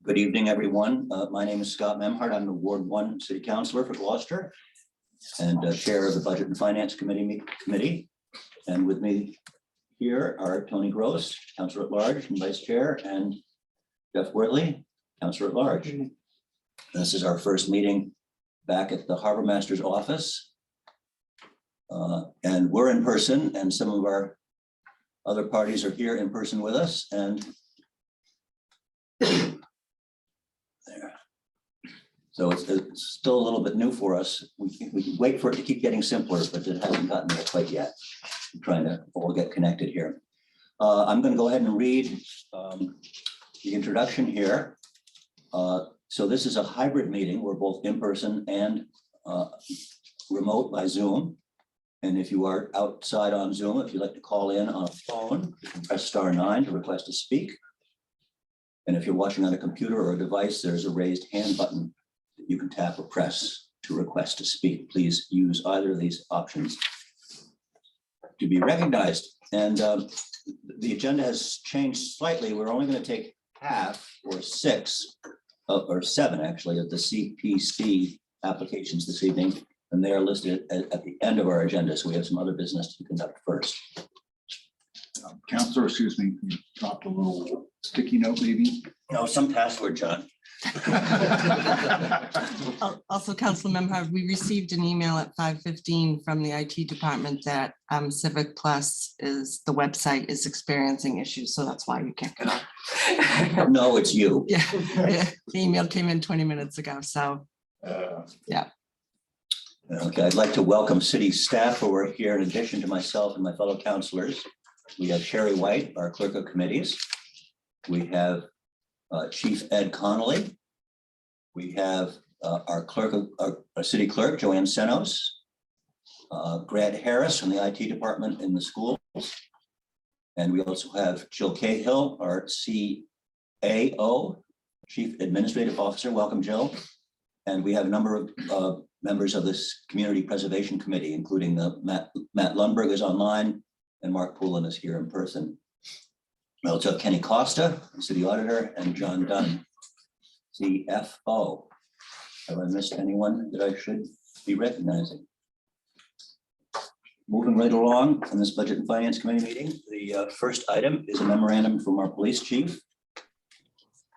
Good evening, everyone. My name is Scott Memhard. I'm the Ward 1 City Councilor for Gloucester and Chair of the Budget and Finance Committee. And with me here are Tony Gross, Councilor at Large and Vice Chair, and Jeff Wortley, Councilor at Large. This is our first meeting back at the Harbor Master's office. And we're in person, and some of our other parties are here in person with us. And there. So it's still a little bit new for us. We can wait for it to keep getting simpler, but it hasn't gotten there quite yet. I'm trying to all get connected here. I'm going to go ahead and read the introduction here. So this is a hybrid meeting. We're both in person and remote by Zoom. And if you are outside on Zoom, if you'd like to call in on a phone, you can press *9 to request to speak. And if you're watching on a computer or a device, there's a raised hand button that you can tap or press to request to speak. Please use either of these options to be recognized. And the agenda has changed slightly. We're only going to take half or 6 or 7 actually of the CPC applications this evening. And they are listed at the end of our agenda. So we have some other business to conduct first. Councilor, excuse me, you dropped a little sticky note maybe? No, some password, John. Also, Councilor Memhard, we received an email at 5:15 from the IT department that Civic Plus the website is experiencing issues, so that's why you can't get on. No, it's you. Yeah, the email came in 20 minutes ago, so yeah. Okay, I'd like to welcome city staff who are here in addition to myself and my fellow councilors. We have Sherry White, our clerk of committees. We have Chief Ed Connolly. We have our city clerk, Joanne Senos. Grant Harris from the IT department in the schools. And we also have Jill Cahill, our CAO, Chief Administrative Officer. Welcome, Jill. And we have a number of members of this Community Preservation Committee, including Matt Lundberg is online, and Mark Poulin is here in person. We also have Kenny Costa, City Auditor, and John Dunn, CFO. Have I missed anyone that I should be recognizing? Moving right along in this Budget and Finance Committee meeting, the first item is a memorandum from our police chief,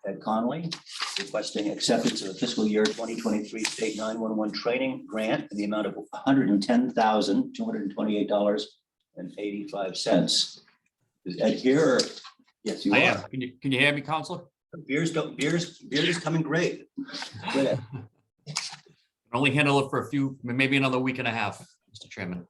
Ed Connolly, requesting acceptance of the fiscal year 2023 state 911 training grant in the amount of $110,228.85. Is Ed here? Or? Yes, you I are. am. Can you hear me, Counselor? Beers is coming great. Good. Only handle it for a few, maybe another week and a half, Mr. Chairman.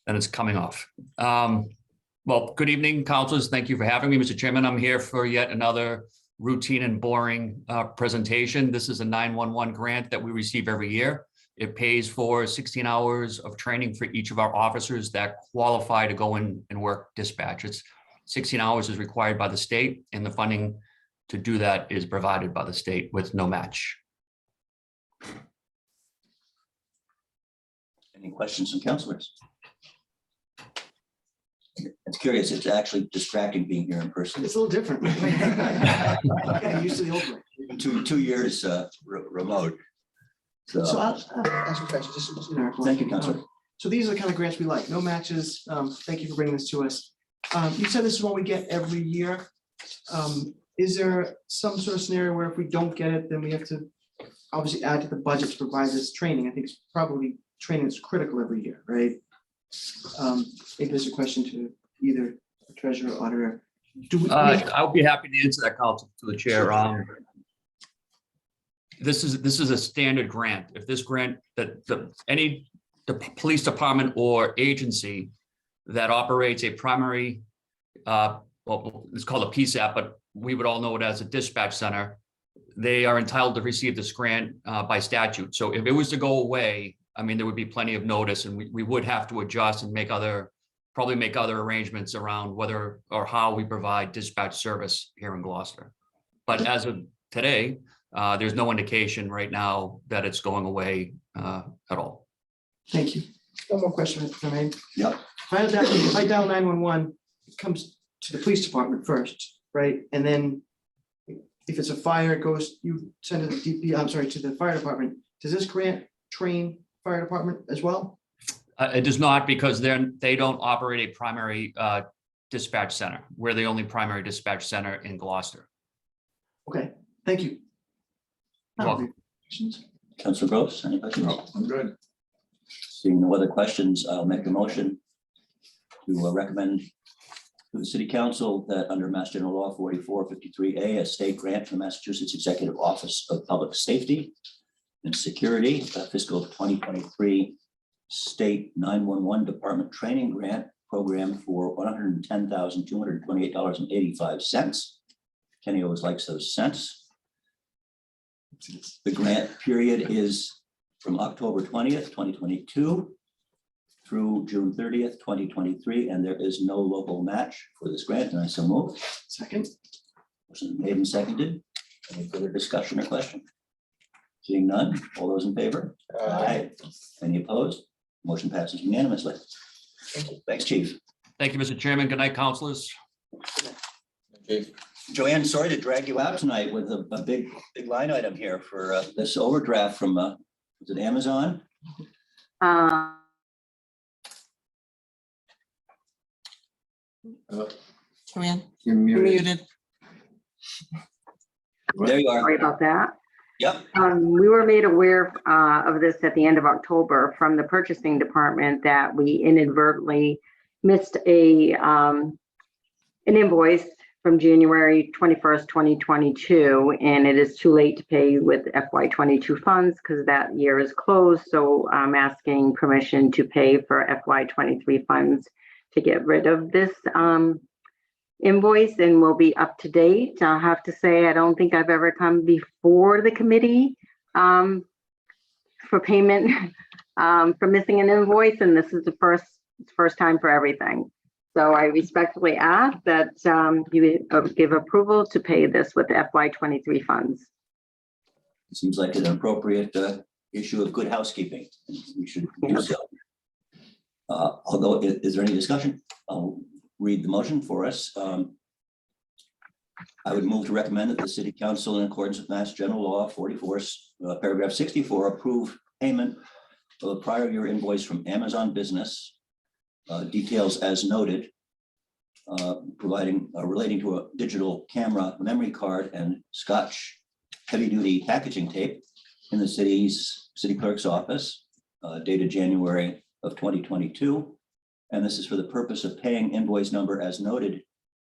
Then it's coming off. Well, good evening, councilors. Thank you for having me, Mr. Chairman. I'm here for yet another routine and boring presentation. This is a 911 grant that we receive every year. It pays for 16 hours of training for each of our officers that qualify to go in and work dispatch. It's 16 hours is required by the state, and the funding to do that is provided by the state with no match. Any questions from councilors? It's curious, it's actually distracting being here in person. It's a little different. Yeah, used to the old way. 2 years remote. So I'll ask a question, just generic one. Thank you, Councilor. So these are the kind of grants we like, no matches. Thank you for bringing this to us. You said this is what we get every year. Is there some sort of scenario where if we don't get it, then we have to obviously add to the budget to provide this training? I think it's probably training is critical every year, right? Maybe there's a question to either the treasurer or auditor. Do we? I'll be happy to answer that, Council, to the chair. This is a standard grant. If this grant that the police department or agency that operates a primary, well, it's called a PSAP, but we would all know it as a dispatch center. They are entitled to receive this grant by statute. So if it was to go away, I mean, there would be plenty of notice, and we would have to adjust and probably make other arrangements around whether or how we provide dispatch service here in Gloucester. But as of today, there's no indication right now that it's going away at all. Thank you. One more question, if I may. Yep. If I dial 911, it comes to the police department first, right? And then if it's a fire, it goes, you send it to to the fire department. Does this grant train fire department as well? It does not, because they don't operate a primary dispatch center. We're the only primary dispatch center in Gloucester. Okay, thank you. You're welcome. Questions? Councilor Gross, any questions? No, I'm good. Seeing no other questions, I'll make a motion to recommend to the city council that under Mass General Law 4453A, a state grant from Massachusetts Executive Office of Public Safety and Security, fiscal 2023 state 911 department training grant program for $110,228.85. Kenny always likes those cents. The grant period is from October 20th, 2022 through June 30th, 2023, and there is no local match for this grant, and I so move. Second, Motion made and seconded. Any further discussion or question? Seeing none, all those in favor? Aye. Any opposed? Motion passes unanimously. Thanks, Chief. Thank you, Mr. Chairman. Good night, councilors. Joanne, sorry to drag you out tonight with a big line item here for this overdraft from, is it Amazon? Joanne, You're you're muted. muted. There you are. Sorry about that. Yep. We were made aware of this at the end of October from the purchasing department that we inadvertently missed an invoice from January 21st, 2022, and it is too late to pay with FY22 funds because that year is closed. So I'm asking permission to pay for FY23 funds to get rid of this invoice, and we'll be up to date. I'll have to say, I don't think I've ever come before the committee for payment for missing an invoice, and this is the first time for everything. So I respectfully ask that you give approval to pay this with FY23 funds. Seems like an appropriate issue of good housekeeping. We should do so. Although, is there any discussion? I'll read the motion for us. I would move to recommend that the city council, in accordance with Mass General Law 44, paragraph 64, approve payment of a prior year invoice from Amazon Business, details as noted, relating to a digital camera memory card and Scotch heavy-duty packaging tape in the city clerk's office, dated January of 2022. And this is for the purpose of paying invoice number as noted,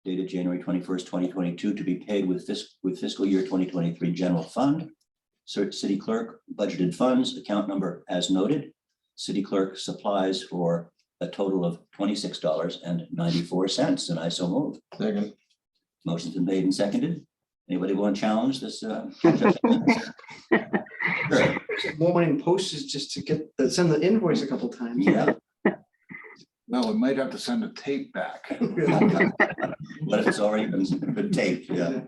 dated January 21st, 2022, to be paid with fiscal year 2023 general fund, city clerk budgeted funds, account number as noted, city clerk supplies for a total of $26.94, and I so move. Second. Motion's been made and seconded. Anybody want to challenge this? Sure. more money in postage just to send the invoice a couple times. Yeah, No, we might have to send a tape back. but if it's already been taped, yeah.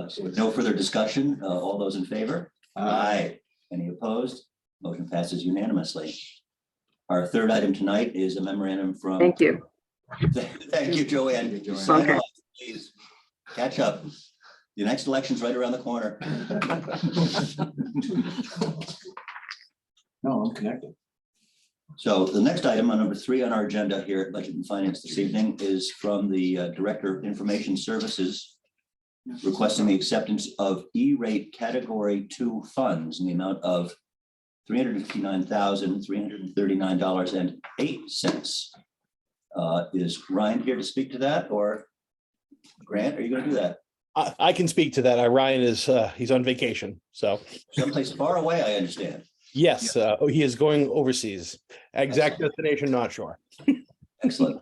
So with no further discussion, all those in favor? Aye. Any opposed? Motion passes unanimously. Our third item tonight is a memorandum from. Thank you. Thank you, Joanne. Thank you, Joanne. Sign Okay. off, please. Catch up. The next election's right around the corner. No, I'm connected. So the next item on number 3 on our agenda here at Budget and Finance this evening is from the Director of Information Services, requesting the acceptance of E-rate Category 2 funds in the amount of $359,339.08. Is Ryan here to speak to that, or Grant, are you going to do that? I can speak to that. Ryan is, he's on vacation. So Someplace far away, I understand. yes, he is going overseas. Exact destination, not sure. Excellent.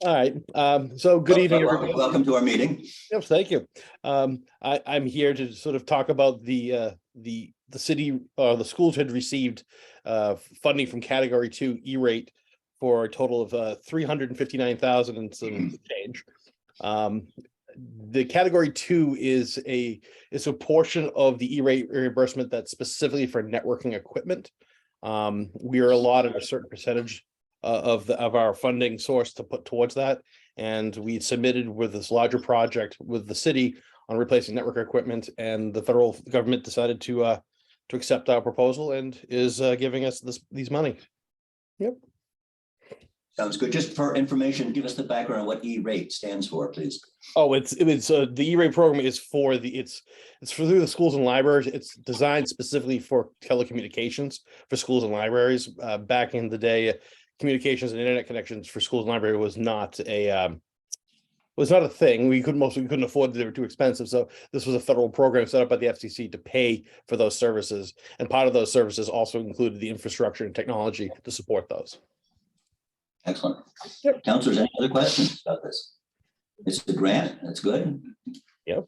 All right. So good evening, everybody. Welcome to our meeting. Yes, thank you. I'm here to sort of talk about the city, the schools had received funding from Category 2 E-rate for a total of $359,000 and some change. The Category 2 is a portion of the E-rate reimbursement that's specifically for networking equipment. We are allotted a certain percentage of our funding source to put towards that, and we submitted with this larger project with the city on replacing network equipment, and the federal government decided to accept our proposal and is giving us these money. Sounds good. Just for information, give us the background on what E-rate stands for, please. Oh, it's the E-rate program is for it's for through the schools and libraries. It's designed specifically for telecommunications for schools and libraries. Back in the day, communications and internet connections for schools and library was not a thing. We couldn't afford it. They were too expensive. So this was a federal program set up by the FCC to pay for those services. And part of those services also included the infrastructure and technology to support those. Excellent. Counselors, any other questions about this? It's the grant. That's good. Yep.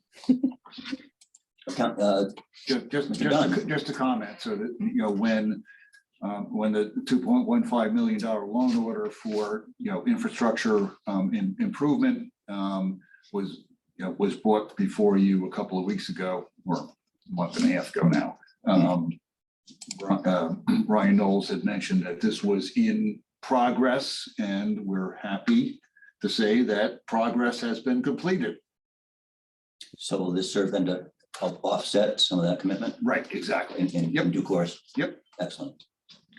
Mr. Dunn. Just a comment, so that, when the $2.15 million loan order for, infrastructure improvement was brought before you a couple of weeks ago, or a month and a half ago now. Ryan Knowles had mentioned that this was in progress, and we're happy to say that progress has been completed. So will this serve then to help offset some of that commitment Right, exactly. in due course? Yep. Excellent.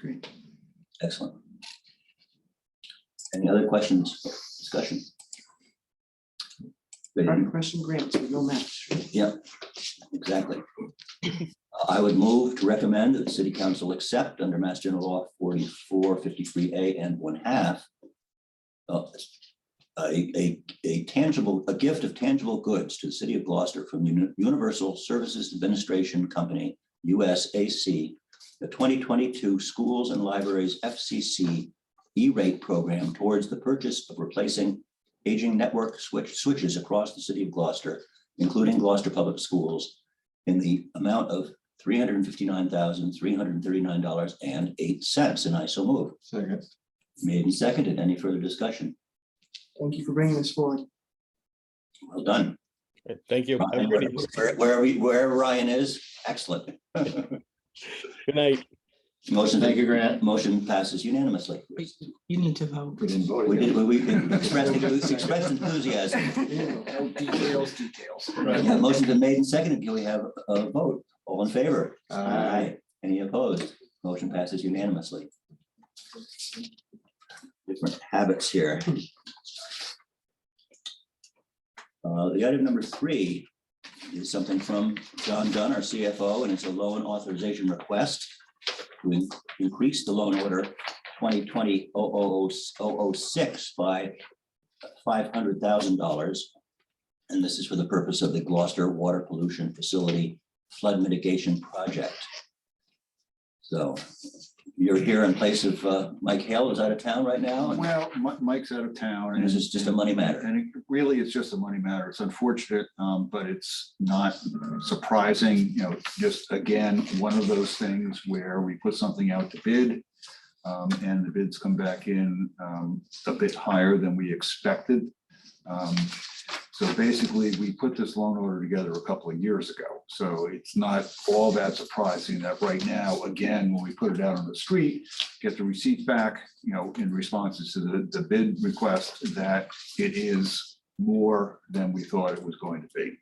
Great. Excellent. Any other questions, discussion? Ready? Private question grants with no match. Yeah, exactly. I would move to recommend that the city council accept under Mass General Law 4453A and 1/2 a gift of tangible goods to the city of Gloucester from Universal Services Administration Company, USAC, the 2022 Schools and Libraries FCC E-rate program towards the purchase of replacing aging network switches across the city of Gloucester, including Gloucester Public Schools, in the amount of $359,339.08. And I so move. Second. Made and seconded. Any further discussion? Thank you for bringing this forward. Well done. Thank you. Ryan, wherever Ryan is, excellent. Good night. Motion. Thank you, Grant. Motion passes unanimously. You need to vote. We didn't vote. We expressed enthusiasm. Details. Yeah, motion's been made and seconded. Can we have a vote? All in favor? Aye. Any opposed? Motion passes unanimously. Different habits here. The item number 3 is something from John Dunn, our CFO, and it's a loan authorization request to increase the loan order 2020-006 by $500,000. And this is for the purpose of the Gloucester Water Pollution Facility Flood Mitigation Project. So you're here in place of Mike Hale, who's out of town right now. Well, Mike's out of town. And this is just a money matter. And it's just a money matter. It's unfortunate, but it's not surprising, just again, one of those things where we put something out to bid, and the bids come back in a bit higher than we expected. So basically, we put this loan order together a couple of years ago. So it's not all that surprising that right now, again, when we put it out on the street, get the receipts back, in responses to the bid request, that it is more than we thought it was going to be.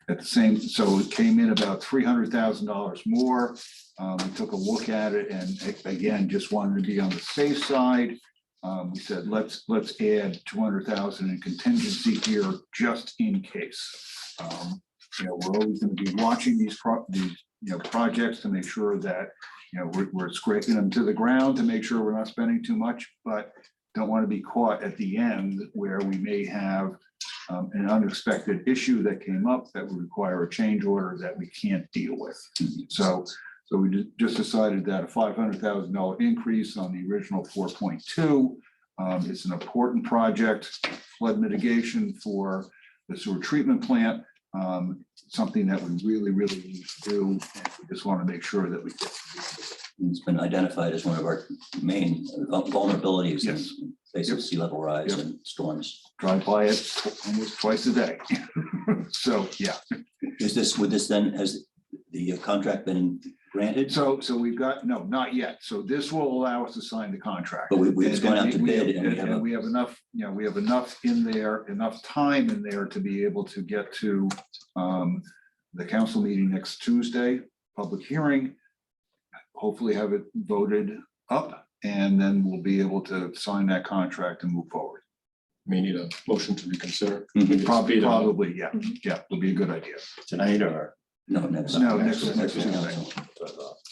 At the same, so it came in about $300,000 more. We took a look at it, and again, just wanted to be on the safe side. We said, let's add 200,000 in contingency here, just in case. We're always going to be watching these projects to make sure that, we're scraping them to the ground to make sure we're not spending too much, but don't want to be caught at the end where we may have an unexpected issue that came up that would require a change order that we can't deal with. So we just decided that a $500,000 increase on the original 4.2. It's an important project, flood mitigation for the sewer treatment plant. Something that we really need to do. And we just want to make sure that we get to do it. It's been identified as one of our main vulnerabilities in Yes. face of Yep. sea level rise Yep. and storms. Drive by it almost twice a day. So, yeah. Has the contract been granted? So we've got, no, not yet. So this will allow us to sign the contract. But we're just going out to And we have- bid and we have and we have enough, we have enough in there, enough time in there to be able to get to the council meeting next Tuesday, public hearing. Hopefully have it voted up, and then we'll be able to sign that contract and move forward. We need a motion to reconsider. Mhm. Probably, yeah, would be a good idea. Tonight or? No, next. No, next Tuesday. Tuesday.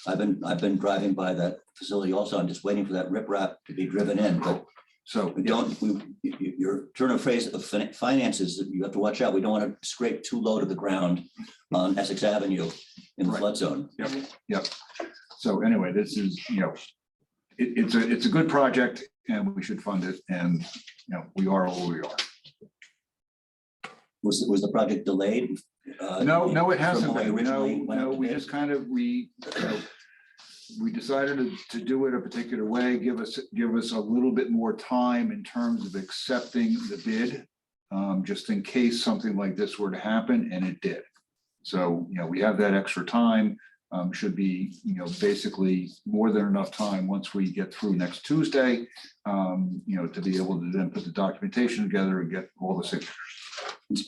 I've been driving by that facility also. I'm just waiting for that riprap to be driven in, but So, we don't, your turn of phrase of finances, you have to watch out. We don't want to scrape too low to the ground on Essex Avenue in the Right. flood zone. Yep. So anyway, this is, it's a good project and we should fund it, and, we are where we are. Was the project delayed? No, it from hasn't when we been. originally went out No, to we bid? just kind of, we decided to do it a particular way, give us a little bit more time in terms of accepting the bid, just in case something like this were to happen, and it did. So, we have that extra time, should be, basically more than enough time once we get through next Tuesday, to be able to then put the documentation together and get all the signatures.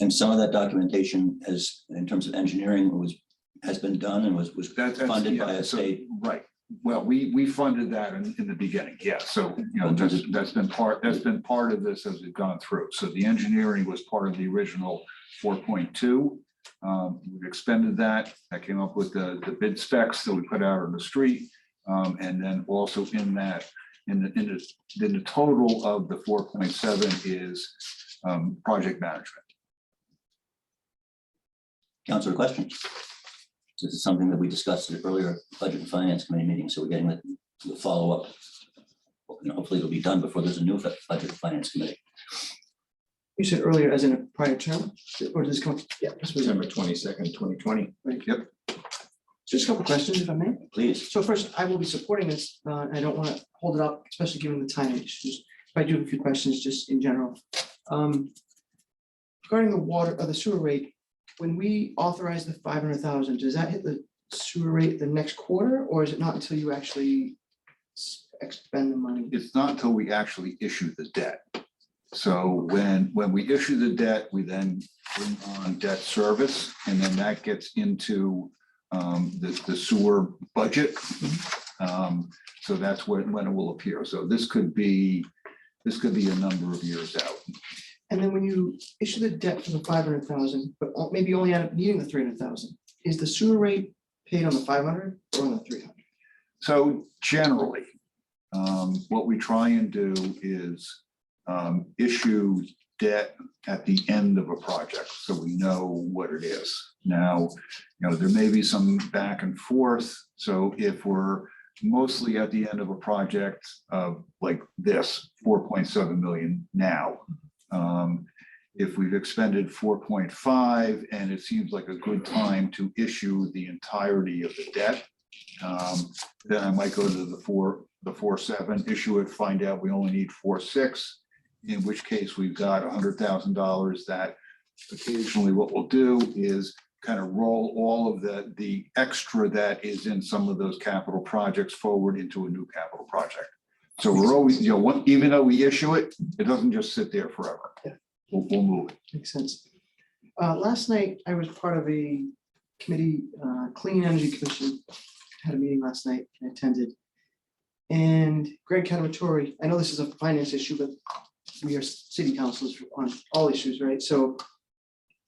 And some of that documentation as, in terms of engineering, has been done and was That's funded by yeah, a so- state. Right. Well, we funded that in the beginning, yeah. So, that's been part of this as we've gone through. So the engineering was part of the original 4.2. We've expended that. I came up with the bid specs that we put out on the street. And then also in that, in the total of the 4.7 is project management. Councilor, questions? This is something that we discussed at earlier Budget and Finance Committee meeting, so we're getting the follow-up. Hopefully it'll be done before there's a new Budget and Finance Committee. You said earlier as in a prior term, or does this come, yeah, this was, December 22nd, 2020. Yep. just a couple questions if I may. Please. So first, I will be supporting this. I don't want to hold it up, especially given the timing issues. But I do have a few questions just in general. Regarding the water or the sewer rate, when we authorize the 500,000, does that hit the sewer rate the next quarter, or is it not until you actually expend the money? It's not until we actually issue the debt. So when we issue the debt, we then bring on debt service, and then that gets into the sewer budget. So that's when it will appear. So this could be a number of years out. And then when you issue the debt for the 500,000, but maybe you only end up needing the 300,000, is the sewer rate paid on the 500 or on the 300? So generally, what we try and do is issue debt at the end of a project, so we know what it is. Now, there may be some back and forth. So if we're mostly at the end of a project of like this, 4.7 million now, if we've expended 4.5 and it seems like a good time to issue the entirety of the debt, then I might go to the 4.7, issue it, find out we only need 4.6, in which case we've got $100,000 that occasionally what we'll do is kind of roll all of the extra that is in some of those capital projects forward into a new capital project. So we're always, even though we issue it, it doesn't just sit there forever. Yeah. We'll move it. Makes sense. Last night, I was part of a committee, Clean Energy Commission, had a meeting last night and attended. And Greg Catamatore, I know this is a finance issue, but we are city councilors on all issues, right? So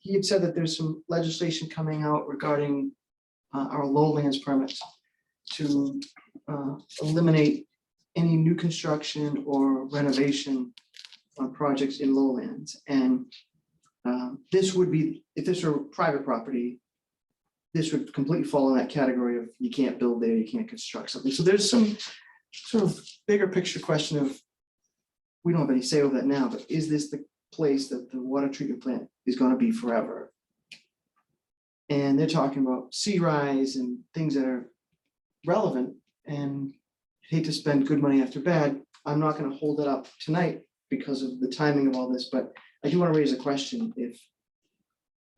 he had said that there's some legislation coming out regarding our lowlands permits to eliminate any new construction or renovation on projects in lowlands. And this would be, if this were private property, this would completely fall in that category of you can't build there, you can't construct something. So there's some sort of bigger picture question of, we don't have any say over that now, but is this the place that the water treatment plant is going to be forever? And they're talking about sea rise and things that are relevant, and hate to spend good money after bad. I'm not going to hold it up tonight because of the timing of all this, but I do want to raise a question.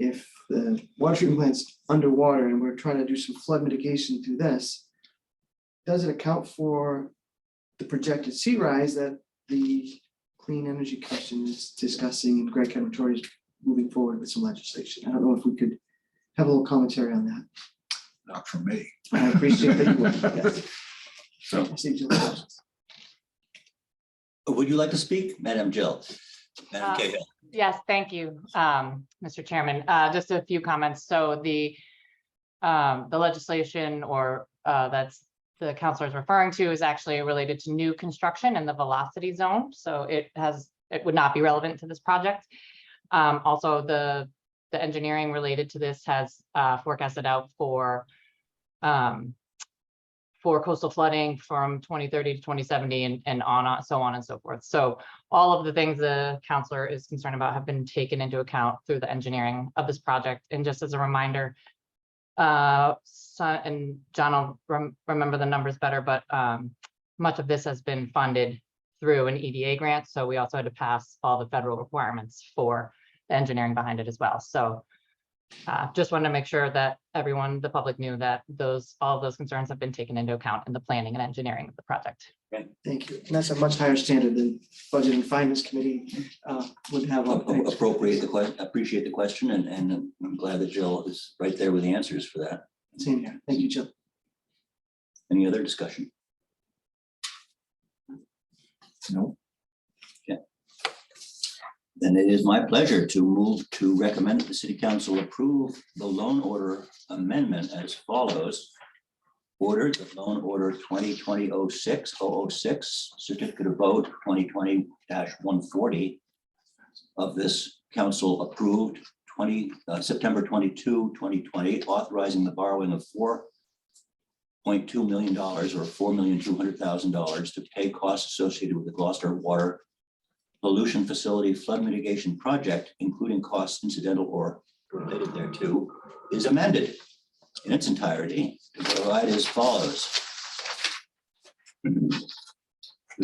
if the water treatment plant's underwater and we're trying to do some flood mitigation through this, does it account for the projected sea rise that the Clean Energy Commission is discussing and Greg Cavatori is moving forward with some legislation? I don't know if we could have a little commentary on that. Not from me. I appreciate that you would, yes. So I see Jill's questions. Would you like to speak, Madam Jill? Madam Uh, Cahill? Yes, thank you, Mr. Chairman. Just a few comments. So the legislation or that's the counselor is referring to is actually related to new construction in the velocity zone. So it would not be relevant to this project. Also, the engineering related to this has forecasted out for coastal flooding from 2030 to 2070 and so on and so forth. So all of the things the counselor is concerned about have been taken into account through the engineering of this project. And just as a reminder, and John will remember the numbers better, but much of this has been funded through an EDA grant. So we also had to pass all the federal requirements for the engineering behind it as well. So just wanted to make sure that everyone, the public, knew that all of those concerns have been taken into account in the planning and engineering of the project. Thank you. And that's a much higher standard than Budget and Finance Committee would have. Appropriate the question, appreciate the question, and I'm glad that Jill is right there with the answers for that. Same here. Thank you, Jill. Any other discussion? no, Then it is my pleasure to move to recommend that the city council approve the loan order amendment as follows. Order the loan order 2020-06 certificate of vote 2020-140 of this council approved September 22, 2020, authorizing the borrowing of $4.2 million or $4,200,000 to pay costs associated with the Gloucester Water Pollution Facility Flood Mitigation Project, including costs incidental or related thereto, is amended in its entirety to provide as follows. The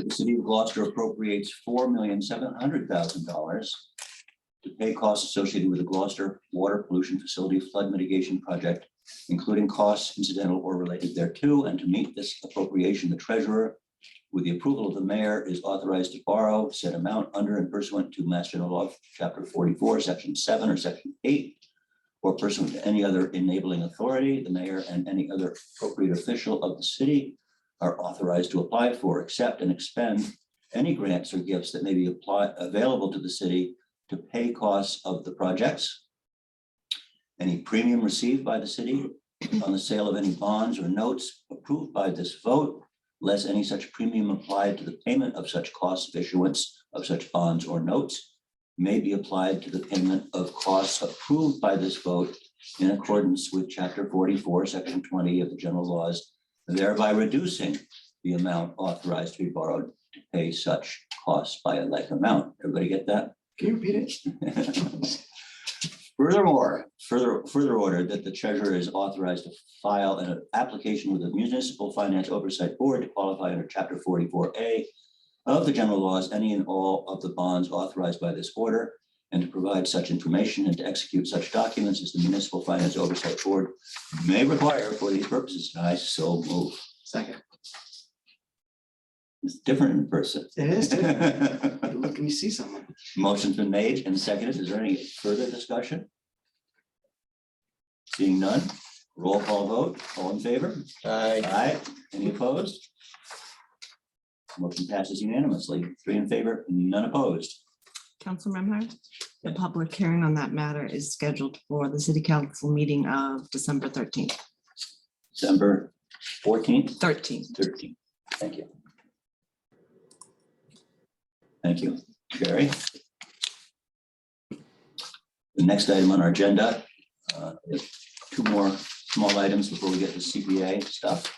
city of Gloucester appropriates $4,700,000 to pay costs associated with the Gloucester Water Pollution Facility Flood Mitigation Project, including costs incidental or related thereto, and to meet this appropriation, the treasurer, with the approval of the mayor, is authorized to borrow said amount under and pursuant to Mass General Law, Chapter 44, Section 7 or Section 8, or pursuant to any other enabling authority. The mayor and any other appropriate official of the city are authorized to apply for, accept, and expend any grants or gifts that may be available to the city to pay costs of the projects. Any premium received by the city on the sale of any bonds or notes approved by this vote, less any such premium applied to the payment of such costs of issuance of such bonds or notes, may be applied to the payment of costs approved by this vote in accordance with Chapter 44, Section 20 of the general laws, thereby reducing the amount authorized to be borrowed to pay such costs by a like amount. Everybody get that? Can you repeat it? Furthermore, further order that the treasurer is authorized to file an application with the Municipal Finance Oversight Board to qualify under Chapter 44A of the general laws, any and all of the bonds authorized by this order, and to provide such information and to execute such documents as the Municipal Finance Oversight Board may require for these purposes. I so move. Second. It's different in person. It is different. Look, you see someone. Motion's been made and seconded. Is there any further discussion? Seeing none, roll call vote. All in favor? Aye. Any opposed? Motion passes unanimously. 3 in favor, none opposed. Council Memhard, the public hearing on that matter is scheduled for the city council meeting of December 13th. December 14th, 13th. 13th. Thank you. Thank you, Sherry. The next item on our agenda, is 2 more small items before we get to CPA stuff.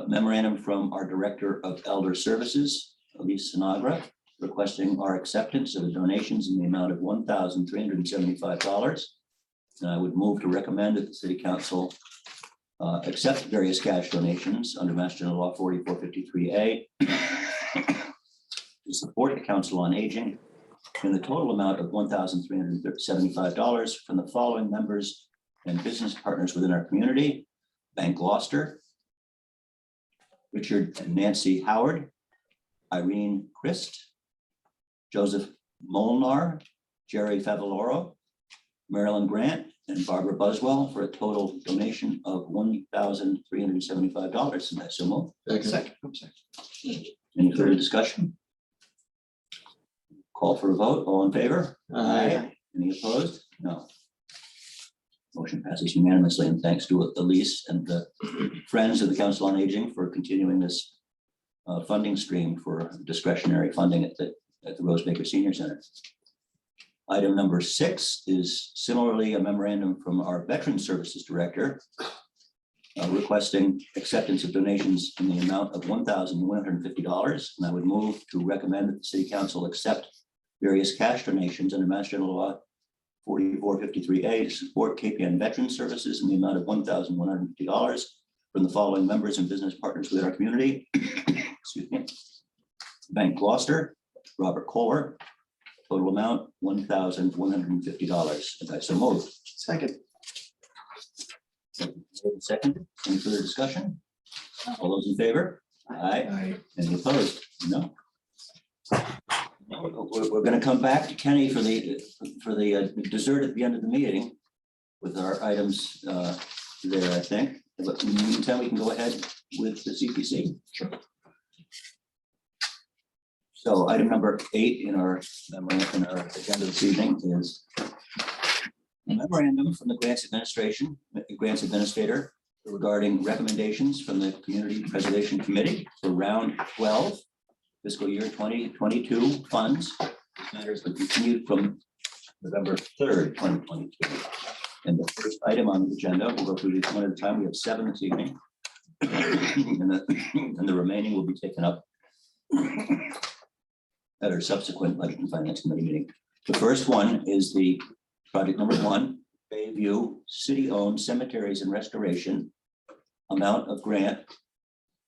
Memorandum from our Director of Elder Services, Elise Sinagra, requesting our acceptance of the donations in the amount of $1,375. And I would move to recommend that the City Council accept various cash donations under Mass General Law 4453A to support the Council on Aging in the total amount of $1,375 from the following members and business partners within our community: Bank Gloucester, Richard and Nancy Howard, Irene Christ, Joseph Molnar, Jerry Favaloro, Marilyn Grant, and Barbara Buswell, for a total donation of $1,375. And that's so moved. Second. Any further discussion? Call for a vote. All in favor? Aye. Any opposed? No. Motion passes unanimously, and thanks to Elise and the Friends of the Council on Aging for continuing this funding stream for discretionary funding at the Rose Baker Senior Center. Item number 6 is similarly a memorandum from our Veteran Services Director requesting acceptance of donations in the amount of $1,150. And I would move to recommend that the City Council accept various cash donations under Mass General Law 4453A to support KPN Veteran Services in the amount of $1,150 from the following members and business partners within our community. Excuse me. Bank Gloucester, Robert Kohler, total amount $1,150. And I so moved. Second. Second, any further discussion? All those in favor? Aye. Aye. Any opposed? No. We're going to come back to Kenny for the dessert at the end of the meeting with our items there, I think. But in the meantime, we can go ahead with the CPC. Sure. So item number 8 in our agenda this evening is a memorandum from the Grants Administrator regarding recommendations from the Community Preservation Committee for round 12 fiscal year 2022 funds. Matters that continued from November 3rd, 2022. And the first item on the agenda, we'll go through these one at a time. We have 7 this evening. and the remaining will be taken up at our subsequent Budget and Finance Committee meeting. The first one is the project number 1, Bayview City-Owned Cemeteries and Restoration. Amount of grant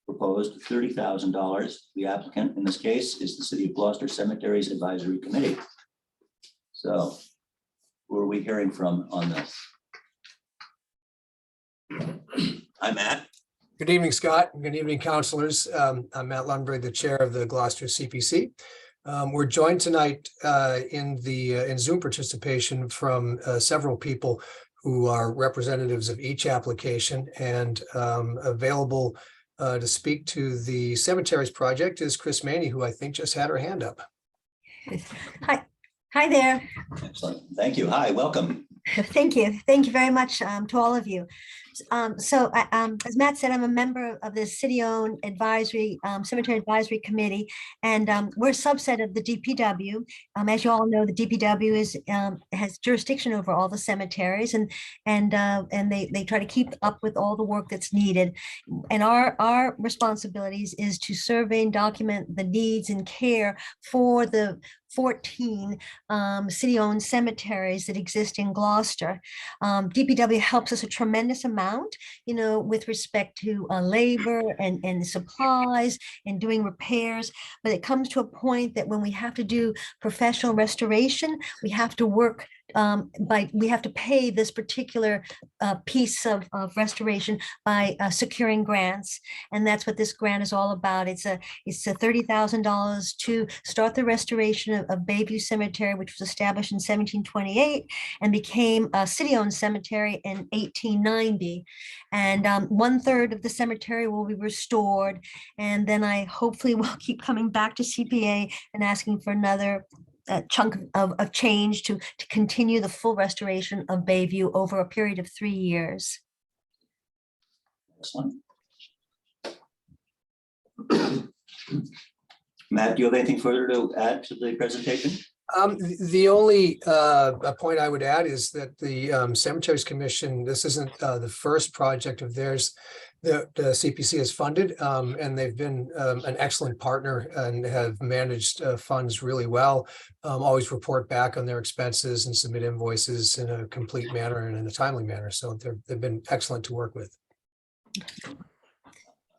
proposed $30,000. The applicant in this case is the City of Gloucester Cemeteries Advisory Committee. So who are we hearing from on this? Hi, Matt. Good evening, Scott. Good evening, councilors. I'm Matt Lundberg, the chair of the Gloucester CPC. We're joined tonight in Zoom participation from several people who are representatives of each application, and available to speak to the cemeteries project is Chris Maney, who I think just had her hand up. Hi there. Excellent. Thank you. Hi, welcome. Thank you. Thank you very much to all of you. As Matt said, I'm a member of the city-owned advisory, cemetery advisory committee, and we're a subset of the DPW. As you all know, the DPW has jurisdiction over all the cemeteries, and they try to keep up with all the work that's needed. And our responsibilities is to survey and document the needs and care for the 14 city-owned cemeteries that exist in Gloucester. DPW helps us a tremendous amount, with respect to labor and supplies and doing repairs. But it comes to a point that when we have to do professional restoration, we have to work we have to pay this particular piece of restoration by securing grants, and that's what this grant is all about. It's a $30,000 to start the restoration of Bayview Cemetery, which was established in 1728 and became a city-owned cemetery in 1890. And 1/3 of the cemetery will be restored, and then I hopefully will keep coming back to CPA and asking for another chunk of change to continue the full restoration of Bayview over a period of 3 years. Excellent. Matt, do you have anything further to add to the presentation? The only point I would add is that the Cemeteries Commission, this isn't the first project of theirs that the CPC has funded, and they've been an excellent partner and have managed funds really well. Always report back on their expenses and submit invoices in a complete manner and in a timely manner. So they've been excellent to work with.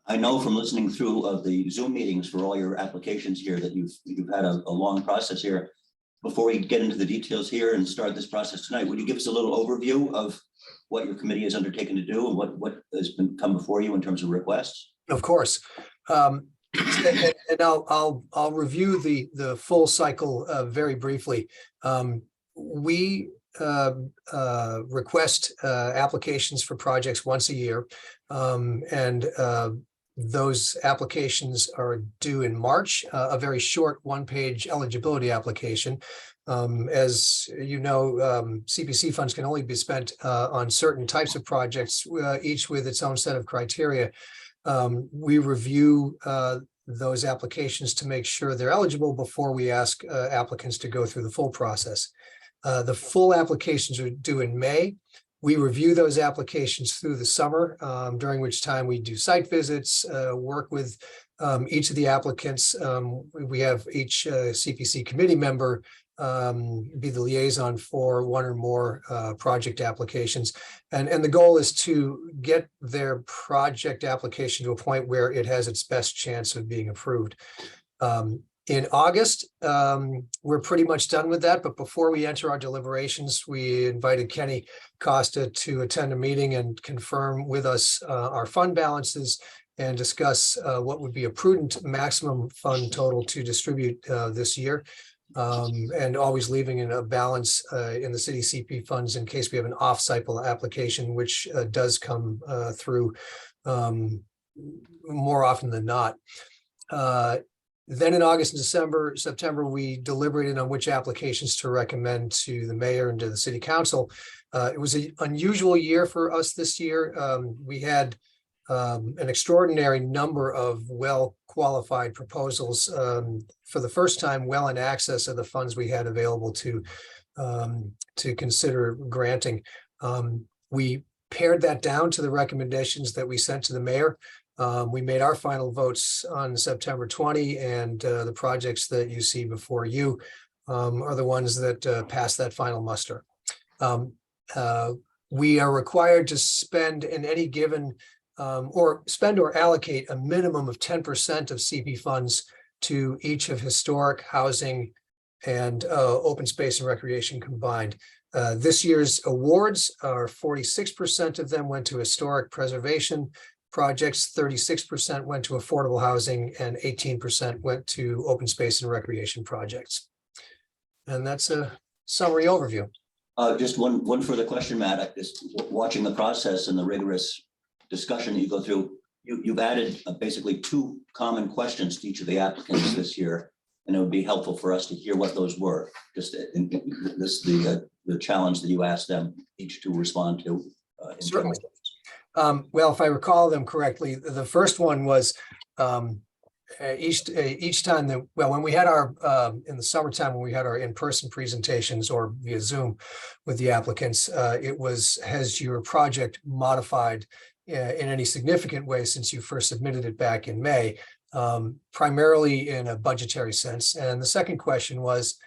I know from listening through of the Zoom meetings for all your applications here that you've had a long process here. before we get into the details here and start this process tonight, would you give us a little overview of what your committee has undertaken to do and what has been come before you in terms of requests? Of course. And I'll review the full cycle very briefly. We request applications for projects once a year. And those applications are due in March, a very short one-page eligibility application. As you know, CPC funds can only be spent on certain types of projects, each with its own set of criteria. We review those applications to make sure they're eligible before we ask applicants to go through the full process. The full applications are due in May. We review those applications through the summer, during which time we do site visits, work with each of the applicants. We have each CPC committee member be the liaison for one or more project applications. And the goal is to get their project application to a point where it has its best chance of being approved. In August, we're pretty much done with that, but before we enter our deliberations, we invited Kenny Costa to attend a meeting and confirm with us our fund balances and discuss what would be a prudent maximum fund total to distribute this year. And always leaving in a balance in the city CP funds in case we have an off-cycle application, which does come through more often than not. Then in August and September, we deliberated on which applications to recommend to the mayor and to the city council. It was an unusual year for us this year. We had an extraordinary number of well-qualified proposals, for the first time well in excess of the funds we had available to consider granting. We pared that down to the recommendations that we sent to the mayor. We made our final votes on September 20, and the projects that you see before you are the ones that pass that final muster. We are required to spend in any given or allocate a minimum of 10% of CP funds to each of historic, housing, and open space and recreation combined. This year's awards are 46% of them went to historic preservation projects, 36% went to affordable housing, and 18% went to open space and recreation projects. And that's a summary overview. Just one further question, Matt. Just watching the process and the rigorous discussion that you go through, you've added basically 2 common questions to each of the applicants this year, and it would be helpful for us to hear what those were. Just in this the challenge that you asked them each to respond to. Certainly. Well, if I recall them correctly, the first one was each time that, well, when we had our in the summertime, when we had our in-person presentations or via Zoom with the applicants, it was, has your project modified in any significant way since you first submitted it back in May, primarily in a budgetary sense? And the second question was,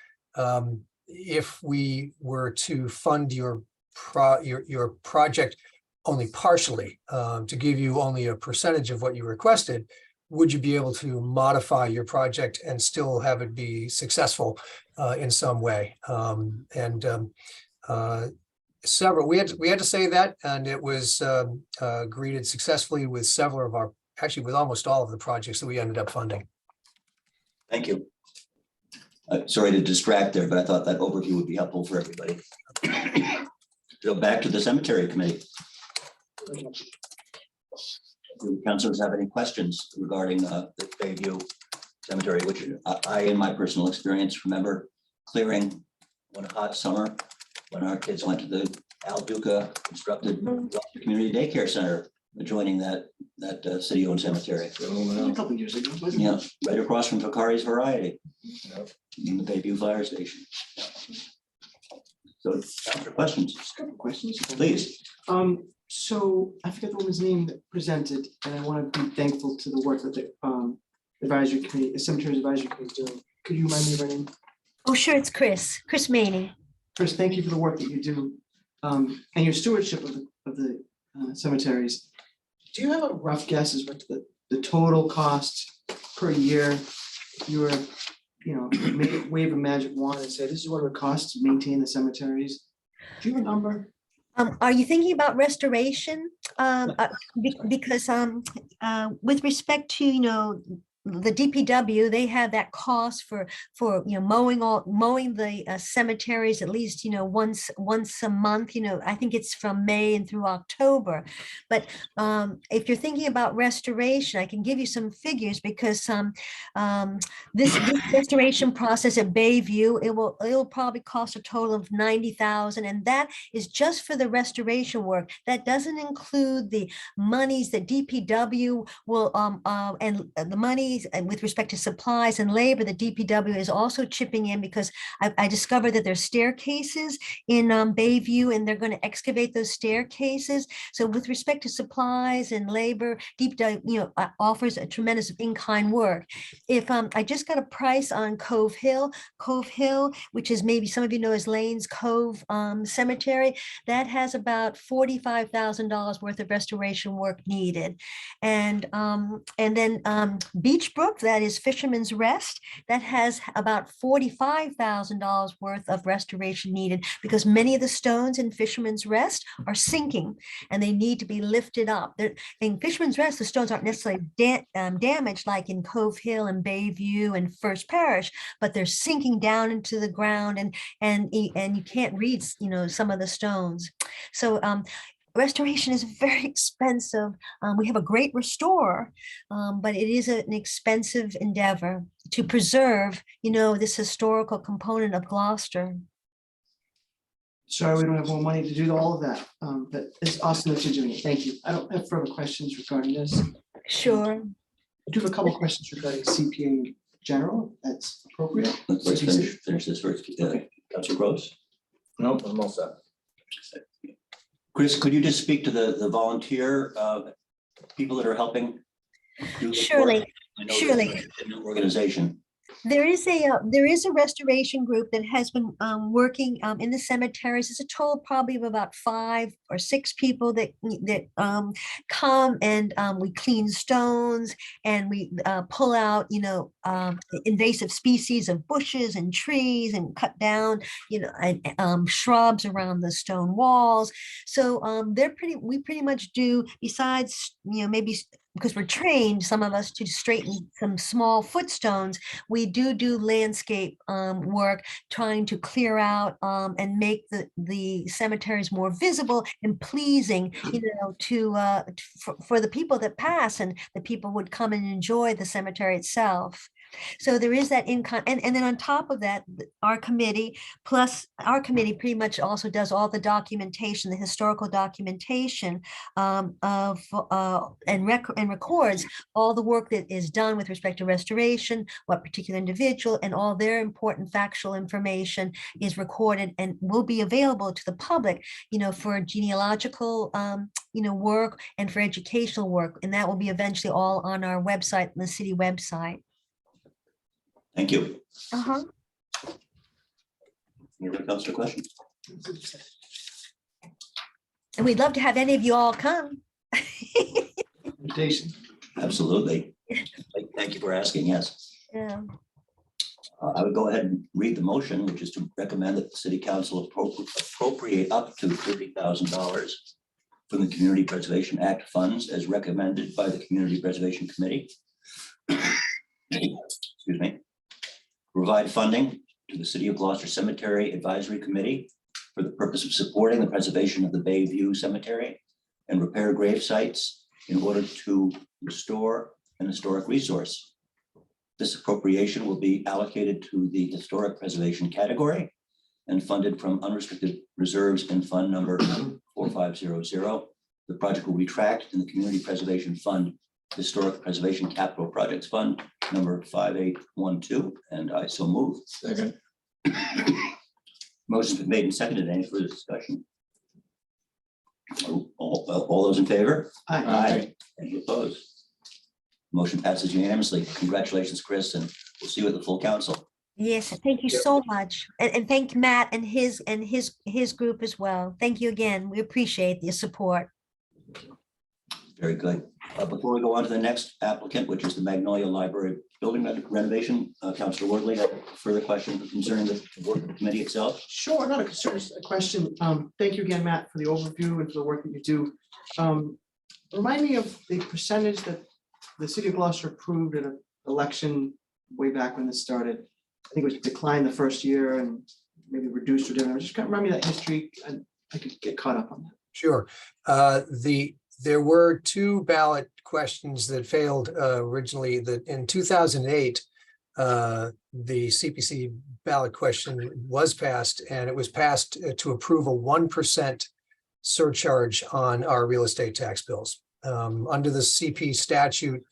if we were to fund your project only partially, to give you only a percentage of what you requested, would you be able to modify your project and still have it be successful in some way? Several, we had to say that, and it was greeted successfully with several of our, actually with almost all of the projects that we ended up funding. Thank you. Sorry to distract there, but I thought that overview would be helpful for everybody. So back to the cemetery committee. Do councilors have any questions regarding the Bayview Cemetery, which I, in my personal experience, remember clearing one hot summer when our kids went to the Al Duca constructed community daycare center adjoining that city-owned cemetery. A couple years ago, wasn't it? Yeah, right across from Vakari's Variety in the Bayview Fire Station. So, questions, Just a couple questions. please. So I forget the woman's name that presented, and I want to be thankful to the work that the advisory committee, the cemetery advisory committee is doing. Could you remind me of her name? Oh, sure, it's Chris Maney. Chris, thank you for the work that you do and your stewardship of the cemeteries. Do you have a rough guess as what the total cost per year you were wave a magic wand and say, this is what it costs to maintain the cemeteries? Do you have a number? Are you thinking about restoration? Because with respect to, the DPW, they have that cost for mowing the cemeteries at least, once a month, I think it's from May and through October. But if you're thinking about restoration, I can give you some figures because this restoration process at Bayview, it'll probably cost a total of $90,000, and that is just for the restoration work. That doesn't include the monies that DPW will and the monies and with respect to supplies and labor. The DPW is also chipping in because I discovered that there's staircases in Bayview, and they're going to excavate those staircases. So with respect to supplies and labor, DPW offers a tremendous in-kind work. If I just got a price on Cove Hill, which is maybe some of you know as Lane's Cove Cemetery, that has about $45,000 worth of restoration work needed. And then Beachbrook, that is Fisherman's Rest, that has about $45,000 worth of restoration needed because many of the stones in Fisherman's Rest are sinking and they need to be lifted up. In Fisherman's Rest, the stones aren't necessarily damaged like in Cove Hill and Bayview and First Parish, but they're sinking down into the ground and you can't read, some of the stones. So restoration is very expensive. We have a great restorer, but it is an expensive endeavor to preserve, this historical component of Gloucester. Sorry, we don't have more money to do all of that, but it's awesome that you're doing it. Thank you. I don't have further questions regarding this. Sure. I do have a couple of questions regarding CPA in general. That's appropriate. Let's finish this first. Councilor Gross? No, I'm all set. Chris, could you just speak to the volunteer people that are helping? Do this Surely, work? I know surely. there's a new organization. There is a restoration group that has been working in the cemeteries. It's a total probably of about 5 or 6 people that come and we clean stones and we pull out invasive species of bushes and trees and cut down shrubs around the stone walls. So we pretty much do, besides maybe because we're trained, some of us, to straighten some small footstones, we do landscape work, trying to clear out and make the cemeteries more visible and pleasing, for the people that pass, and the people would come and enjoy the cemetery itself. So there is that income, and then on top of that, our committee pretty much also does all the documentation, the historical documentation and records all the work that is done with respect to restoration, what particular individual, and all their important factual information is recorded and will be available to the public, for genealogical work and for educational work, and that will be eventually all on our website, the city website. Thank you. Uh-huh. Anyone else for questions? And we'd love to have any of you all come. Invitation. Absolutely. Thank you for asking. Yes. Yeah. I would go ahead and read the motion, which is to recommend that the city council appropriate up to $30,000 from the Community Preservation Act funds as recommended by the Community Preservation Committee. Excuse me. Provide funding to the City of Gloucester Cemetery Advisory Committee for the purpose of supporting the preservation of the Bayview Cemetery and repair grave sites in order to restore an historic resource. This appropriation will be allocated to the historic preservation category and funded from unrestricted reserves in fund number 4500. The project will be tracked in the Community Preservation Fund Historic Preservation Capital Projects Fund number 5812, and I so move. Second. Motion's been made and seconded. Any further discussion? All those in favor? Aye. Any opposed? Motion passes unanimously. Congratulations, Chris, and we'll see you at the full council. Yes, thank you so much. And thank Matt and his group as well. Thank you again. We appreciate your support. Very good. Before we go on to the next applicant, which is the Magnolia Library Building renovation, Councilor Wardley, have further questions concerning the work of the committee itself? Sure, not a concern, just a question. Thank you again, Matt, for the overview and for the work that you do. Remind me of the percentage that the city of Gloucester approved at an election way back when this started. I think it was declined the first year and maybe reduced or different. Just kind of remind me that history and I could get caught up on that. Sure. There were two ballot questions that failed originally. That in 2008, the CPC ballot question was passed, and it was passed to approve a 1% surcharge on our real estate tax bills. Under the CP statute,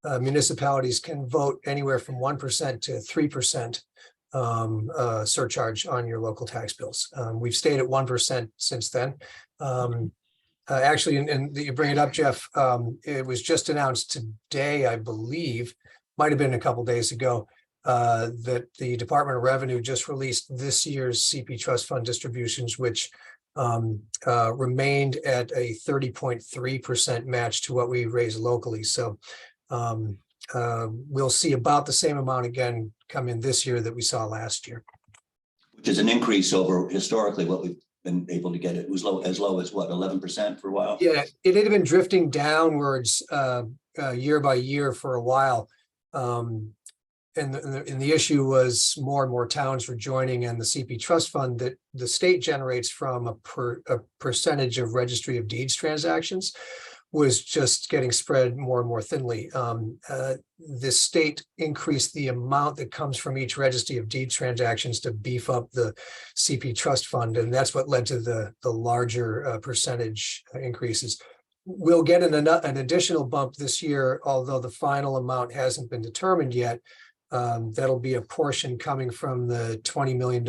municipalities can vote anywhere from 1% to 3% surcharge on your local tax bills. We've stayed at 1% since then. Actually, and you bring it up, Jeff, it was just announced today, I believe, might have been a couple days ago, that the Department of Revenue just released this year's CP Trust Fund distributions, which remained at a 30.3% match to what we raise locally. So we'll see about the same amount again come in this year that we saw last year. Which is an increase over historically what we've been able to get. It was low as what, 11% for a while? Yeah, it had been drifting downwards year by year for a while. And the issue was more and more towns were joining, and the CP Trust Fund that the state generates from a percentage of Registry of Deeds transactions was just getting spread more and more thinly. The state increased the amount that comes from each Registry of Deeds transactions to beef up the CP Trust Fund, and that's what led to the larger percentage increases. We'll get an additional bump this year, although the final amount hasn't been determined yet. That'll be a portion coming from the $20 million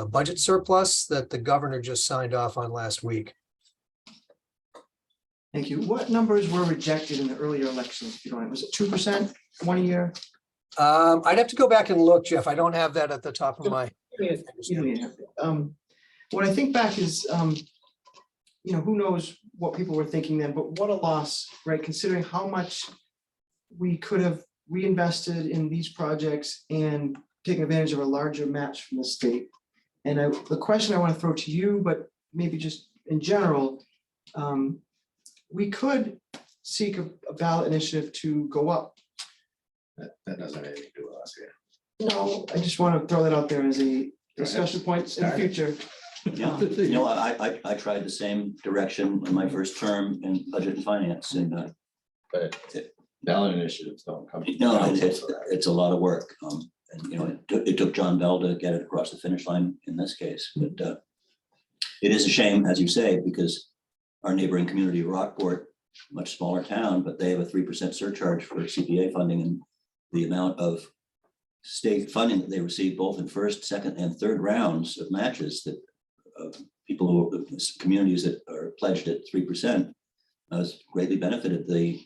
budget surplus that the governor just signed off on last week. Thank you. What numbers were rejected in the earlier elections? If you don't mind? Was it 2%, 1 year? I'd have to go back and look, Jeff. I don't have that at the top of my. What I think back is, who knows what people were thinking then, but what a loss, right? Considering how much we could have reinvested in these projects and taken advantage of a larger match from the state. And the question I want to throw to you, but maybe just in general, we could seek a ballot initiative to go up. That doesn't have anything to do with us here. No, I just want to throw that out there as a discussion point in the future. Yeah, I tried the same direction in my first term in budget and finance, and But ballot initiatives don't come. no, it's a lot of work. And it took John Bell to get it across the finish line in this case, but it is a shame, as you say, because our neighboring community, Rockport, much smaller town, but they have a 3% surcharge for CPA funding, and the amount of state funding that they receive both in first, second, and third rounds of matches that communities that are pledged at 3% has greatly benefited the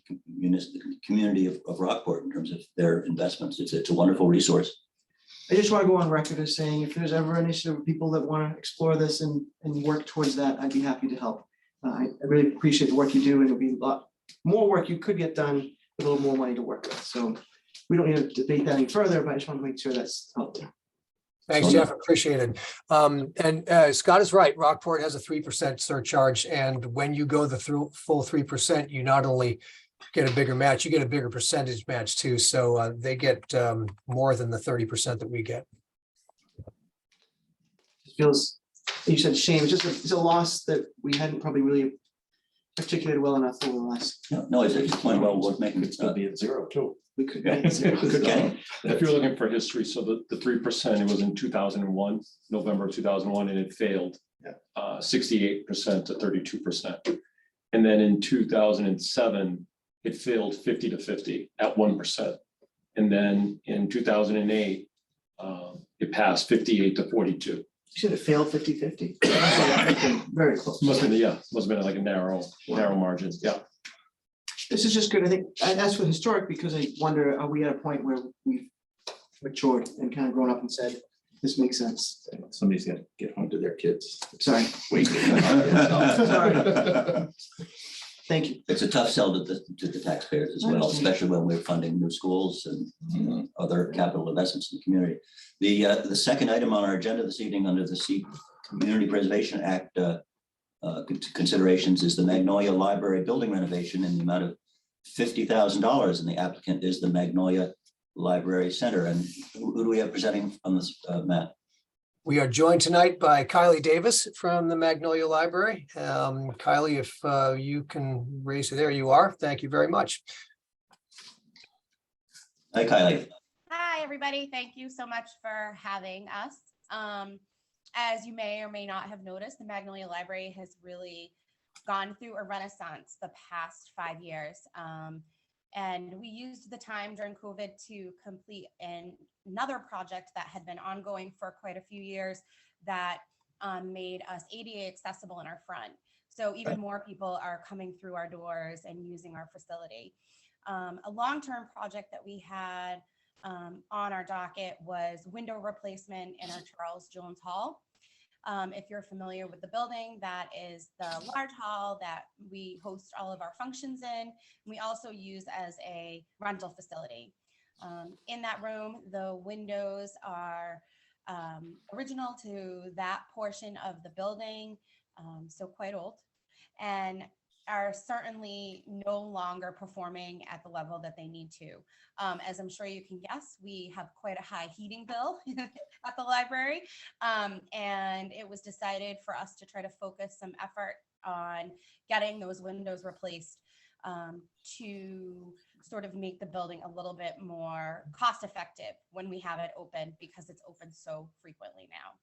community of Rockport in terms of their investments. It's a wonderful resource. I just want to go on record as saying, if there's ever an initiative of people that want to explore this and work towards that, I'd be happy to help. I really appreciate the work you do, and it'll be a lot more work you could get done with a little more money to work with. So we don't need to debate that any further, but I just want to make sure that's out there. Thanks, Jeff. Appreciate it. And Scott is right. Rockport has a 3% surcharge, and when you go the full 3%, you not only get a bigger match, you get a bigger percentage match too. So they get more than the 30% that we get. It feels, you said shame. It's a loss that we hadn't probably really articulated well enough over the last. No, it's a point well worth making. It's gonna be at zero too. We could. Okay. If you're looking for history, so the 3%, it was in 2001, November of 2001, and it failed. 68% to 32%. And then in 2007, it failed 50 to 50 at 1%. And then in 2008, it passed 58 to 42. You said it failed 50-50. Very close. Must have been like a narrow margin. Yeah. This is just good. I think I asked for historic because I wonder, are we at a point where we've matured and kind of grown up and said, this makes sense? Somebody's got to get home to their kids. Sorry. Wait. Sorry. Thank you. It's a tough sell to the taxpayers as well, especially when we're funding new schools and other capital investments in the community. The second item on our agenda this evening under the Community Preservation Act considerations is the Magnolia Library building renovation in the amount of $50,000, and the applicant is the Magnolia Library Center. And who do we have presenting on this, Matt? We are joined tonight by Kylie Davis from the Magnolia Library. Kylie, if you can raise, there you are. Thank you very much. Hi, Kylie. Hi, everybody. Thank you so much for having us. As you may or may not have noticed, the Magnolia Library has really gone through a renaissance the past 5 years. And we used the time during COVID to complete another project that had been ongoing for quite a few years that made us ADA accessible in our front. So even more people are coming through our doors and using our facility. A long-term project that we had on our docket was window replacement in our Charles Jones Hall. If you're familiar with the building, that is the large hall that we host all of our functions in. We also use as a rental facility. In that room, the windows are original to that portion of the building, so quite old, and are certainly no longer performing at the level that they need to. As I'm sure you can guess, we have quite a high heating bill at the library. And it was decided for us to try to focus some effort on getting those windows replaced to sort of make the building a little bit more cost effective when we have it open, because it's open so frequently now.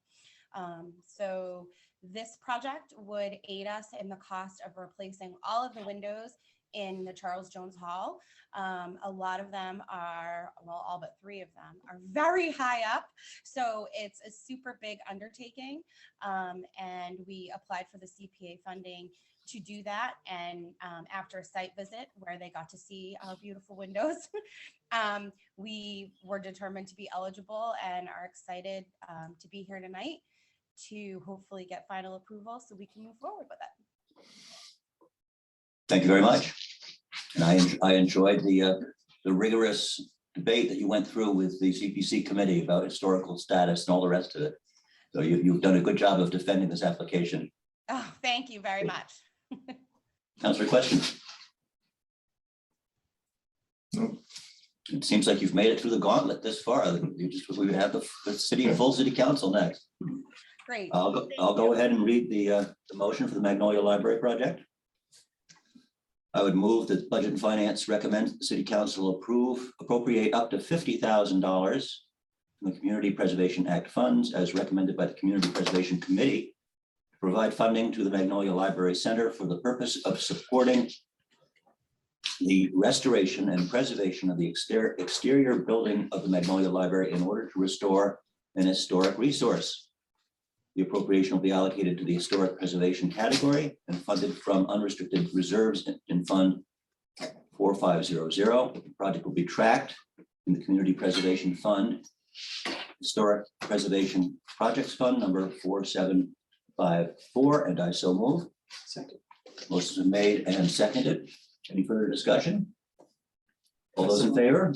So this project would aid us in the cost of replacing all of the windows in the Charles Jones Hall. A lot of them are, well, all but 3 of them are very high up. So it's a super big undertaking. And we applied for the CPA funding to do that. And after a site visit where they got to see our beautiful windows, we were determined to be eligible and are excited to be here tonight to hopefully get final approval so we can move forward with it. Thank you very much. And I enjoyed the rigorous debate that you went through with the CPC committee about historical status and all the rest of it. So you've done a good job of defending this application. Oh, thank you very much. Councilor, questions? No. It seems like you've made it through the gauntlet this far. We would have the full city council next. Great. I'll go ahead and read the motion for the Magnolia Library project. I would move that Budget and Finance recommend the City Council appropriate up to $50,000 from the Community Preservation Act funds as recommended by the Community Preservation Committee to provide funding to the Magnolia Library Center for the purpose of supporting the restoration and preservation of the exterior building of the Magnolia Library in order to restore an historic resource. The appropriation will be allocated to the historic preservation category and funded from unrestricted reserves in Fund 4500. The project will be tracked in the Community Preservation Fund, Historic Preservation Projects Fund number 4754, and I so move. Second. Motion is made and seconded. Any further discussion? All those in favor?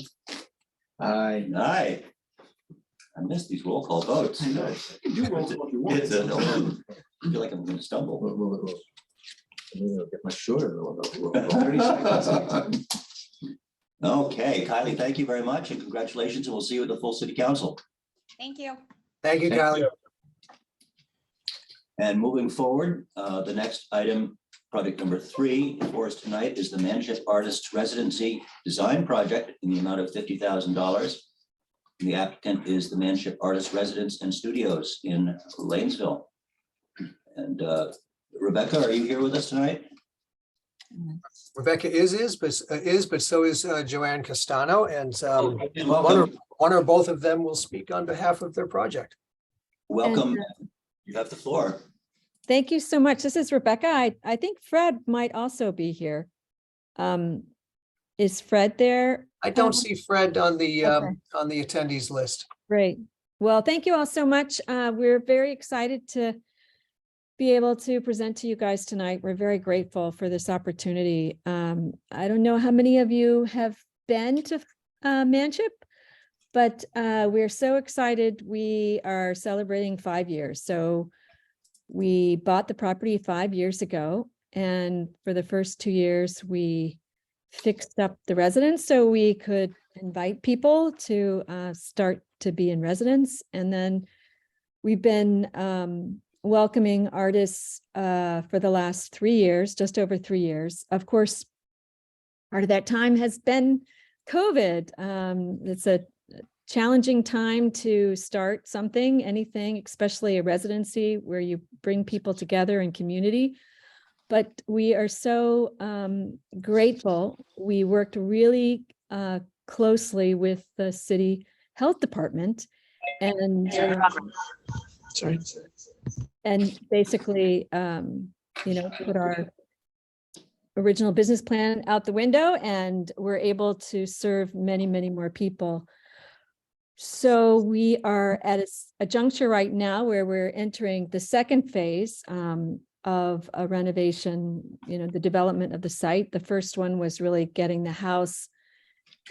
Aye. Aye. I missed these roll call votes. I know. You roll call if you want. I feel like I'm going to stumble. Get my shirt. 30 seconds. Okay, Kylie, thank you very much and congratulations, and we'll see you at the full city council. Thank you. Thank you, Kylie. And moving forward, the next item, project number 3 for us tonight is the Manship Artists Residency Design Project in the amount of $50,000. The applicant is the Manship Artists Residence and Studios in Lanesville. And Rebecca, are you here with us tonight? Rebecca is, but so is Joanne Castano, and Welcome. one or both of them will speak on behalf of their project. Welcome. You have the floor. Thank you so much. This is Rebecca. I think Fred might also be here. Is Fred there? I don't see Fred on the Okay. on the attendees list. Great. Well, thank you all so much. We're very excited to be able to present to you guys tonight. We're very grateful for this opportunity. I don't know how many of you have been to Manship, but we're so excited. We are celebrating 5 years. So we bought the property 5 years ago, and for the first 2 years, we fixed up the residence so we could invite people to start to be in residence. And then we've been welcoming artists for the last 3 years, just over 3 years. Of course, part of that time has been COVID. It's a challenging time to start something, anything, especially a residency where you bring people together in community. But we are so grateful. We worked really closely with the city health department and Sorry. and basically, put our original business plan out the window, and we're able to serve many, many more people. So we are at a juncture right now where we're entering the second phase of a renovation, the development of the site. The first one was really getting the house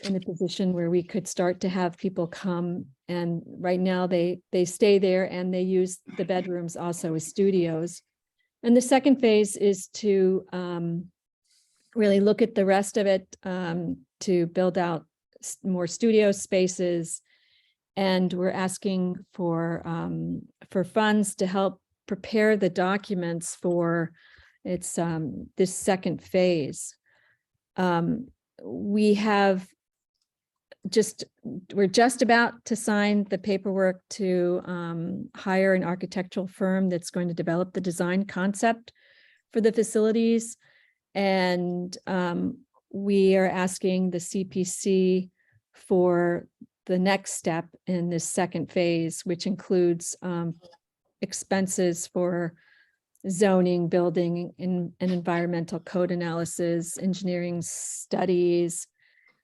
in a position where we could start to have people come. And right now they stay there and they use the bedrooms also as studios. And the second phase is to really look at the rest of it, to build out more studio spaces. And we're asking for funds to help prepare the documents for its this second phase. We're just about to sign the paperwork to hire an architectural firm that's going to develop the design concept for the facilities. And we are asking the CPC for the next step in this second phase, which includes expenses for zoning, building, and environmental code analysis, engineering studies,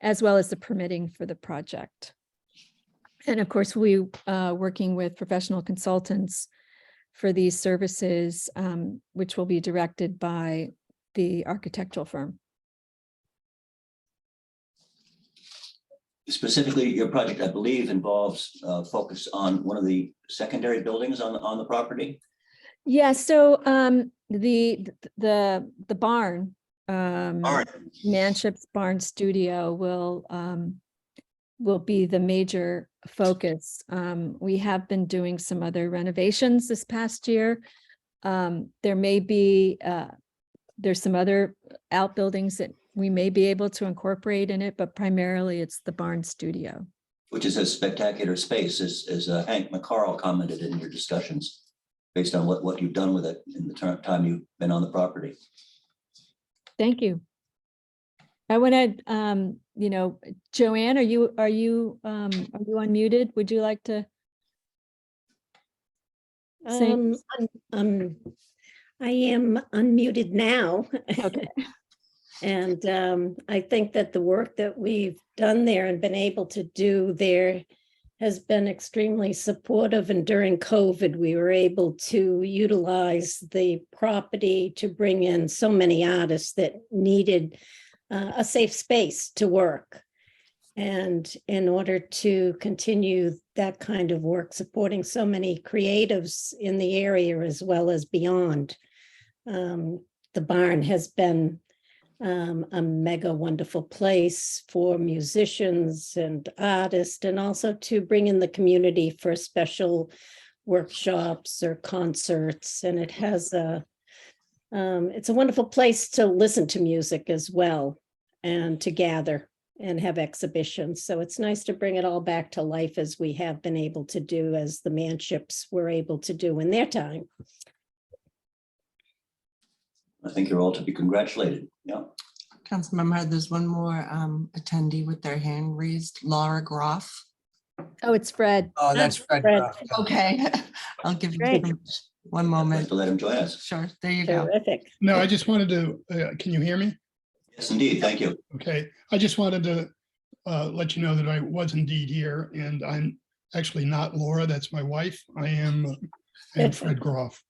as well as the permitting for the project. And of course, we working with professional consultants for these services, which will be directed by the architectural firm. Specifically, your project, I believe, involves focus on one of the secondary buildings on the property. Yeah, so the barn, Manship's Barn Studio will be the major focus. We have been doing some other renovations this past year. There may be there's some other outbuildings that we may be able to incorporate in it, but primarily it's the barn studio. Which is a spectacular space, as Hank McCarl commented in your discussions, based on what you've done with it in the time you've been on the property. Thank you. I want to, Joanne, are you unmuted? Would you like to say? I am unmuted now. Okay. And I think that the work that we've done there and been able to do there has been extremely supportive. And during COVID, we were able to utilize the property to bring in so many artists that needed a safe space to work. And in order to continue that kind of work, supporting so many creatives in the area as well as beyond, the barn has been a mega wonderful place for musicians and artists, and also to bring in the community for special workshops or concerts. And it has it's a wonderful place to listen to music as well, and to gather and have exhibitions. So it's nice to bring it all back to life as we have been able to do, as the Manships were able to do in their time. I think you're all to be congratulated. Yeah. Councilmember, there's one more attendee with their hand raised, Laura Groff. Oh, it's Fred. Oh, that's Fred. Fred. Okay, I'll give Great. you one I'd like moment. to let him join us. Sure, there you go. Terrific. No, I just wanted to, can you hear me? Yes, indeed. Thank you. Okay, I just wanted to let you know that I was indeed here, and I'm actually not Laura, that's my wife. I am Fred Groff.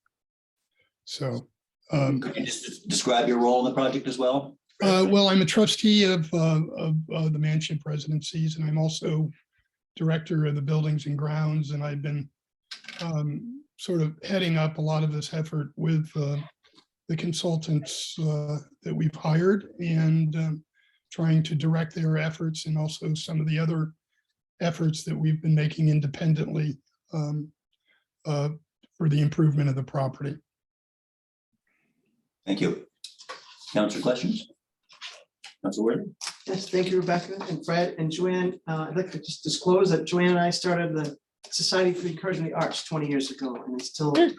So, Could you just describe your role in the project as well? well, I'm a trustee of the Manship Residencies, and I'm also director of the Buildings and Grounds, and I've been sort of heading up a lot of this effort with the consultants that we've hired, and trying to direct their efforts, and also some of the other efforts that we've been making independently for the improvement of the property. Thank you. Councilor, questions? Councilor Worthy? Yes, thank you, Rebecca and Fred and Joanne. I'd like to just disclose that Joanne and I started the Society for the Encouragement of the Arts 20 years ago, and I'm still very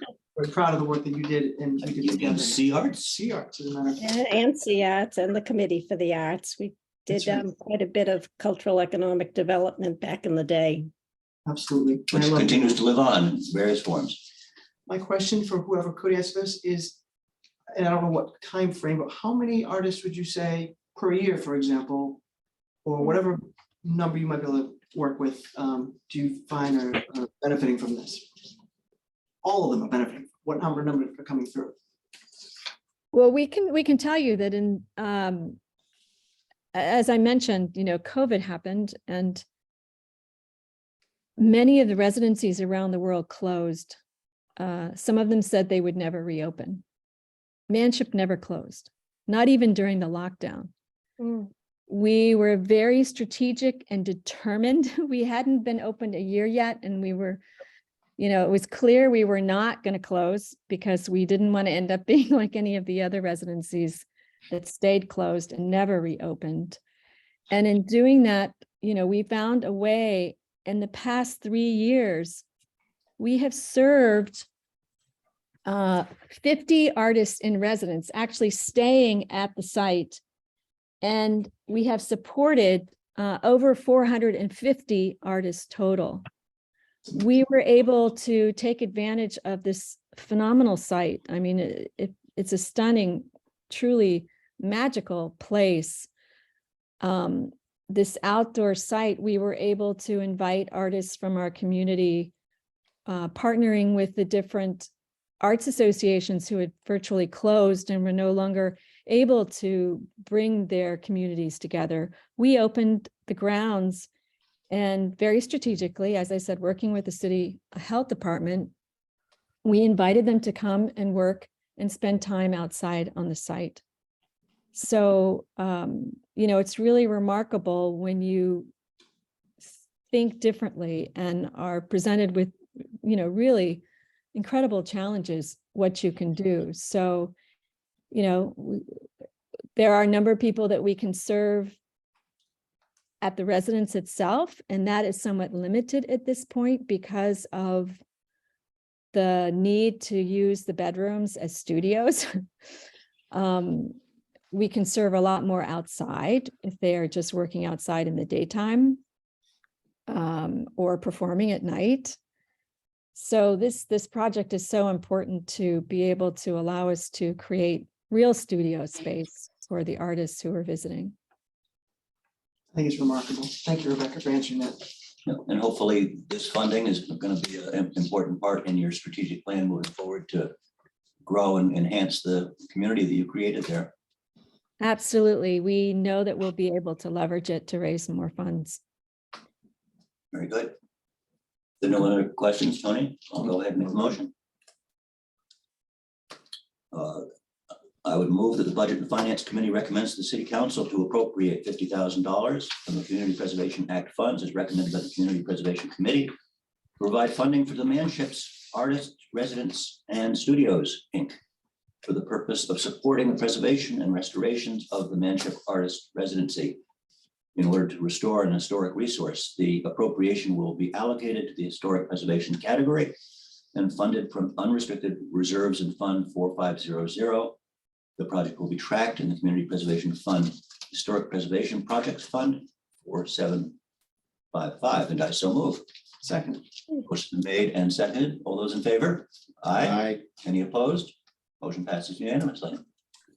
proud of the work that you did and we did You together. mean Sea Arts? Sea Arts, as a matter of fact. And CARTS and the Committee for the Arts. We did That's right. quite a bit of cultural economic development back in the day. Absolutely. I Which love it. continues to live on in various forms. My question for whoever could answer this is, and I don't know what time frame, but how many artists would you say per year, for example, or whatever number you might be able to work with, do you find are benefiting from this? All of them are benefiting. What number are coming through? Well, we can tell you that in, as I mentioned, COVID happened and many of the residencies around the world closed. Some of them said they would never reopen. Manship never closed, not even during the lockdown. We were very strategic and determined. We hadn't been opened a year yet, and we were, it was clear we were not going to close because we didn't want to end up being like any of the other residencies that stayed closed and never reopened. And in doing that, we found a way. In the past 3 years, we have served 50 artists in residence actually staying at the site. And we have supported over 450 artists total. We were able to take advantage of this phenomenal site. I mean, it's a stunning, truly magical place. This outdoor site, we were able to invite artists from our community, partnering with the different arts associations who had virtually closed and were no longer able to bring their communities together. We opened the grounds, and very strategically, as I said, working with the city health department, we invited them to come and work and spend time outside on the site. So, it's really remarkable when you think differently and are presented with, really incredible challenges, what you can do. So, there are a number of people that we can serve at the residence itself, and that is somewhat limited at this point because of the need to use the bedrooms as studios. We can serve a lot more outside if they are just working outside in the daytime or performing at night. So this project is so important to be able to allow us to create real studio space for the artists who are visiting. I think it's remarkable. Thank you, Rebecca, for answering that. And hopefully this funding is going to be an important part in your strategic plan moving forward to grow and enhance the community that you created there. Absolutely. We know that we'll be able to leverage it to raise more funds. Very good. There are no other questions, Tony? I'll go ahead and make the motion. I would move that the Budget and Finance Committee recommends to the City Council to appropriate $50,000 from the Community Preservation Act funds as recommended by the Community Preservation Committee to provide funding for the Manships Artists, Residents, and Studios, Inc. for the purpose of supporting the preservation and restorations of the Manship Artist Residency. In order to restore an historic resource, the appropriation will be allocated to the historic preservation category and funded from unrestricted reserves in Fund 4500. The project will be tracked in the Community Preservation Fund Historic Preservation Projects Fund 4755, and I so move. Second. Motion made and seconded. All those in favor? Aye. Any opposed? Motion passes unanimously.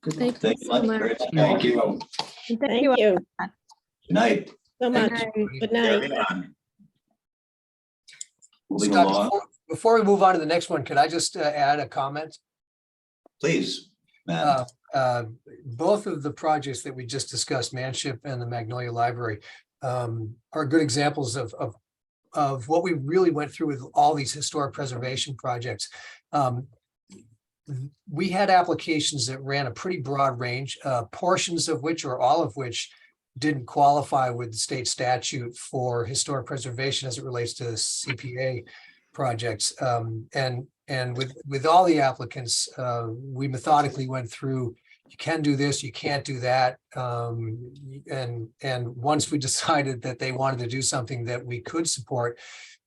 Good Thank luck. Thank you much. Very much. Thank you. And Thank you Good night. so much. Good night. Carry on. Moving Scott, along. before we move on to the next one, could I just add a comment? Please, Matt. Both of the projects that we just discussed, Manship and the Magnolia Library, are good examples of what we really went through with all these historic preservation projects. We had applications that ran a pretty broad range, portions of which or all of which didn't qualify with the state statute for historic preservation as it relates to CPA projects. And with all the applicants, we methodically went through, you can do this, you can't do that. And once we decided that they wanted to do something that we could support,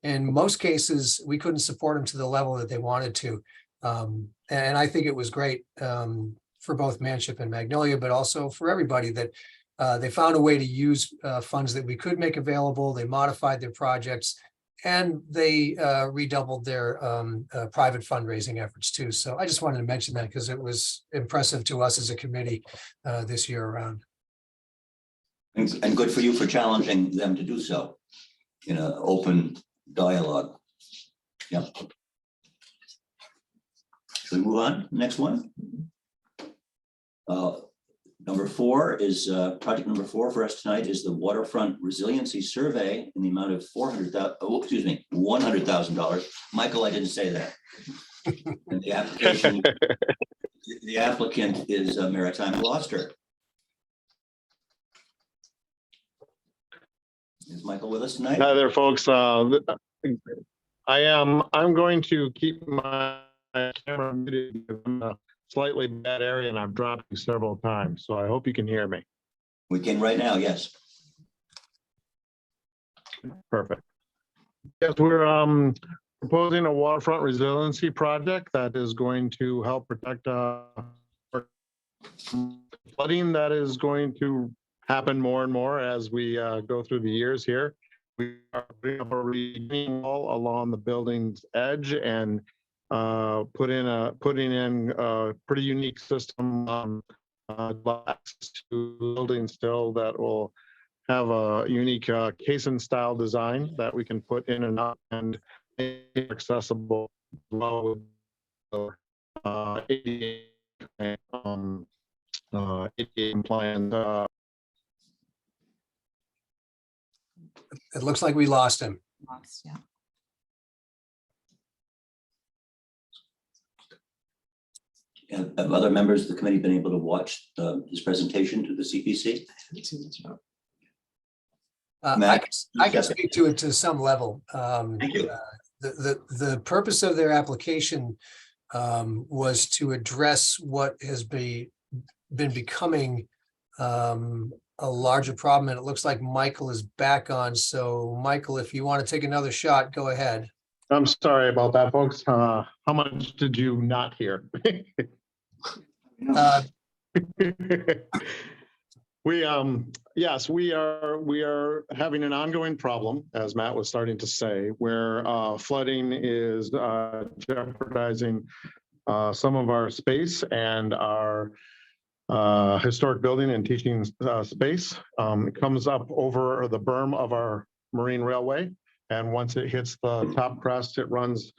in most cases, we couldn't support them to the level that they wanted to. And I think it was great for both Manship and Magnolia, but also for everybody that they found a way to use funds that we could make available. They modified their projects and they redoubled their private fundraising efforts too. So I just wanted to mention that because it was impressive to us as a committee this year around. And good for you for challenging them to do so in an open dialogue. Yep. Should we move on? Next one. Number 4 is project number 4 for us tonight is the Waterfront Resiliency Survey in the amount of $100,000. Michael, I didn't say that. And the application, the applicant is Maritime Gloucester. Is Michael with us tonight? Hi there, folks. I'm going to keep my camera muted because I'm in a slightly bad area and I've dropped you several times. So I hope you can hear me. We can right now, yes. Perfect. Yes, we're proposing a waterfront resiliency project that is going to help protect flooding that is going to happen more and more as we go through the years here. We are putting up a retaining wall along the building's edge and putting in a pretty unique system access to building still that will have a unique caisson style design that we can put in and out and make it accessible well with ADA compliant. It looks like we lost him. Yeah. Have other members of the committee been able to watch his presentation to the CPC? I can speak to it to some level. Thank you. The purpose of their application was to address what has been becoming a larger problem, and it looks like Michael is back on. So Michael, if you want to take another shot, go ahead. I'm sorry about that, folks. How much did you not hear? Yes, we are having an ongoing problem, as Matt was starting to say, where flooding is jeopardizing some of our space and our historic building and teaching space. It comes up over the berm of our marine railway, and once it hits the top crest, it runs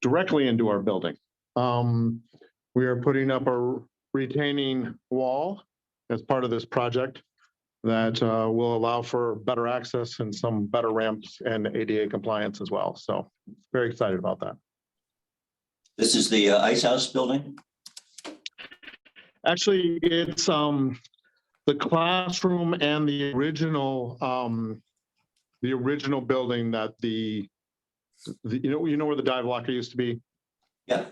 directly into our building. We are putting up a retaining wall as part of this project that will allow for better access and some better ramps and ADA compliance as well. So very excited about that. This is the Ice House building? Actually, it's the classroom and the original building that the you know where the dive locker used to be? Yeah.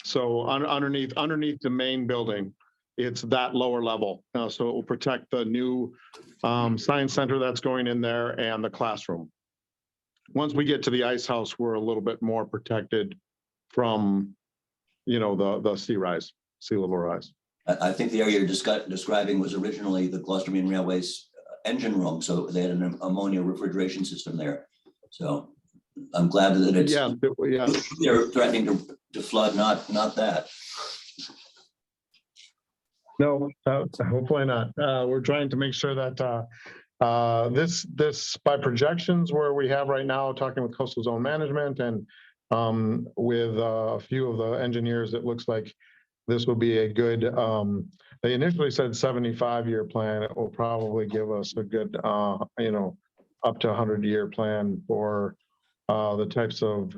So underneath the main building, it's that lower level. So it will protect the new science center that's going in there and the classroom. Once we get to the Ice House, we're a little bit more protected from, the sea level rise. I think the area you're describing was originally the Gloucester Marine Railway's engine room. So they had an ammonia refrigeration system there. So I'm glad that it's they're threatening to flood, not that. No, hopefully not. We're trying to make sure that this by projections where we have right now, talking with Coastal Zone Management and with a few of the engineers, it looks like this will be a good, they initially said 75-year plan. It will probably give us a good, up to 100-year plan for the types of,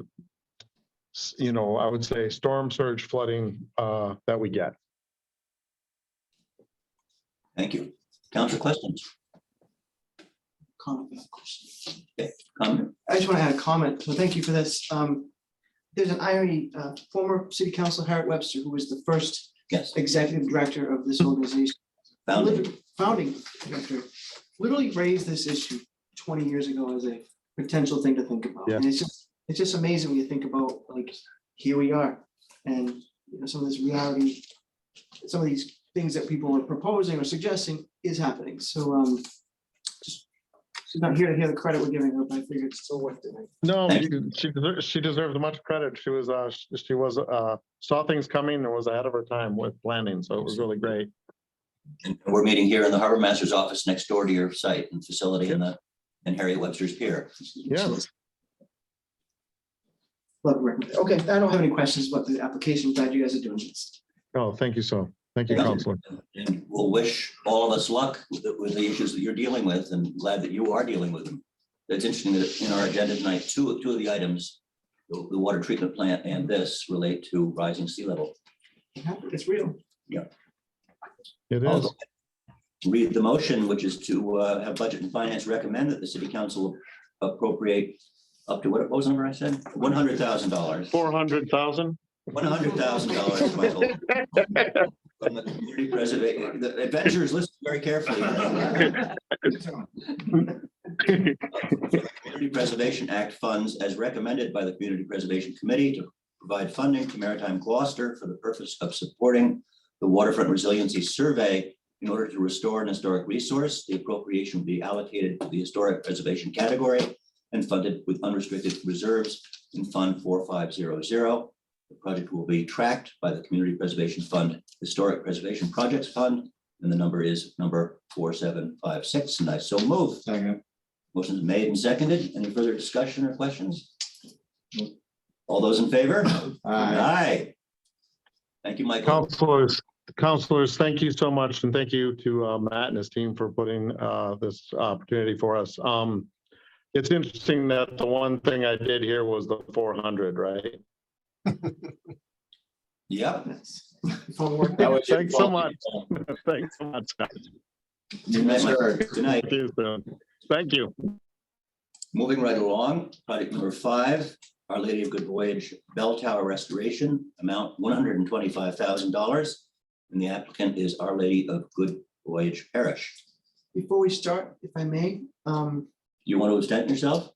I would say storm surge flooding that we get. Thank you. Council questions? Comment. Comment? I just want to add a comment. So thank you for this. There's an irony, former city councilor Harriet Webster, who was the first Yes. executive director of this organization. Founding director, literally raised this issue 20 years ago as a potential thing to think about. And it's just amazing when you think about, like, here we are. And some of this reality, some of these things that people are proposing or suggesting is happening. So she's not here to hear the credit we're giving her, but I figured it's still worth it. No, she deserves much credit. She was saw things coming and was ahead of her time with planning. So it was really great. And we're meeting here in the Harbor Master's office next door to your site and facility in Harriet Webster's Pier. Yeah. Okay, I don't have any questions about the application. Glad you guys are doing this. Oh, thank you, Thank you, Counselor. And we'll wish all of us luck with the issues that you're dealing with, and glad that you are dealing with them. It's interesting that in our agenda tonight, two of the items, the water treatment plant and this, relate to rising sea level. It's real. Yeah. It I'll is. read the motion, which is to have Budget and Finance recommend that the City Council appropriate up to what was the number I said? $100,000. 400,000. $100,000, Michael. From the community preservation, the adventurers listen very carefully. Community Preservation Act funds as recommended by the Community Preservation Committee to provide funding to Maritime Gloucester for the purpose of supporting the Waterfront Resiliency Survey in order to restore an historic resource. The appropriation will be allocated to the historic preservation category and funded with unrestricted reserves in Fund 4500. The project will be tracked by the Community Preservation Fund Historic Preservation Projects Fund, and the number is number 4756, and I so move. Motion is made and seconded. Any further discussion or questions? All those in favor? Aye. Thank you, Michael. Counselors, thank you so much, and thank you to Matt and his team for putting this opportunity for us. It's interesting that the one thing I did here was the 400, right? Yep. Thanks so much. Thanks so much, guys. Good night, Michael. Good night. Thank you. Moving right along, project number 5, Our Lady of Good Voyage Bell Tower Restoration, amount $125,000. And the applicant is Our Lady of Good Voyage Parish. Before we start, if I may, You want to absent yourself?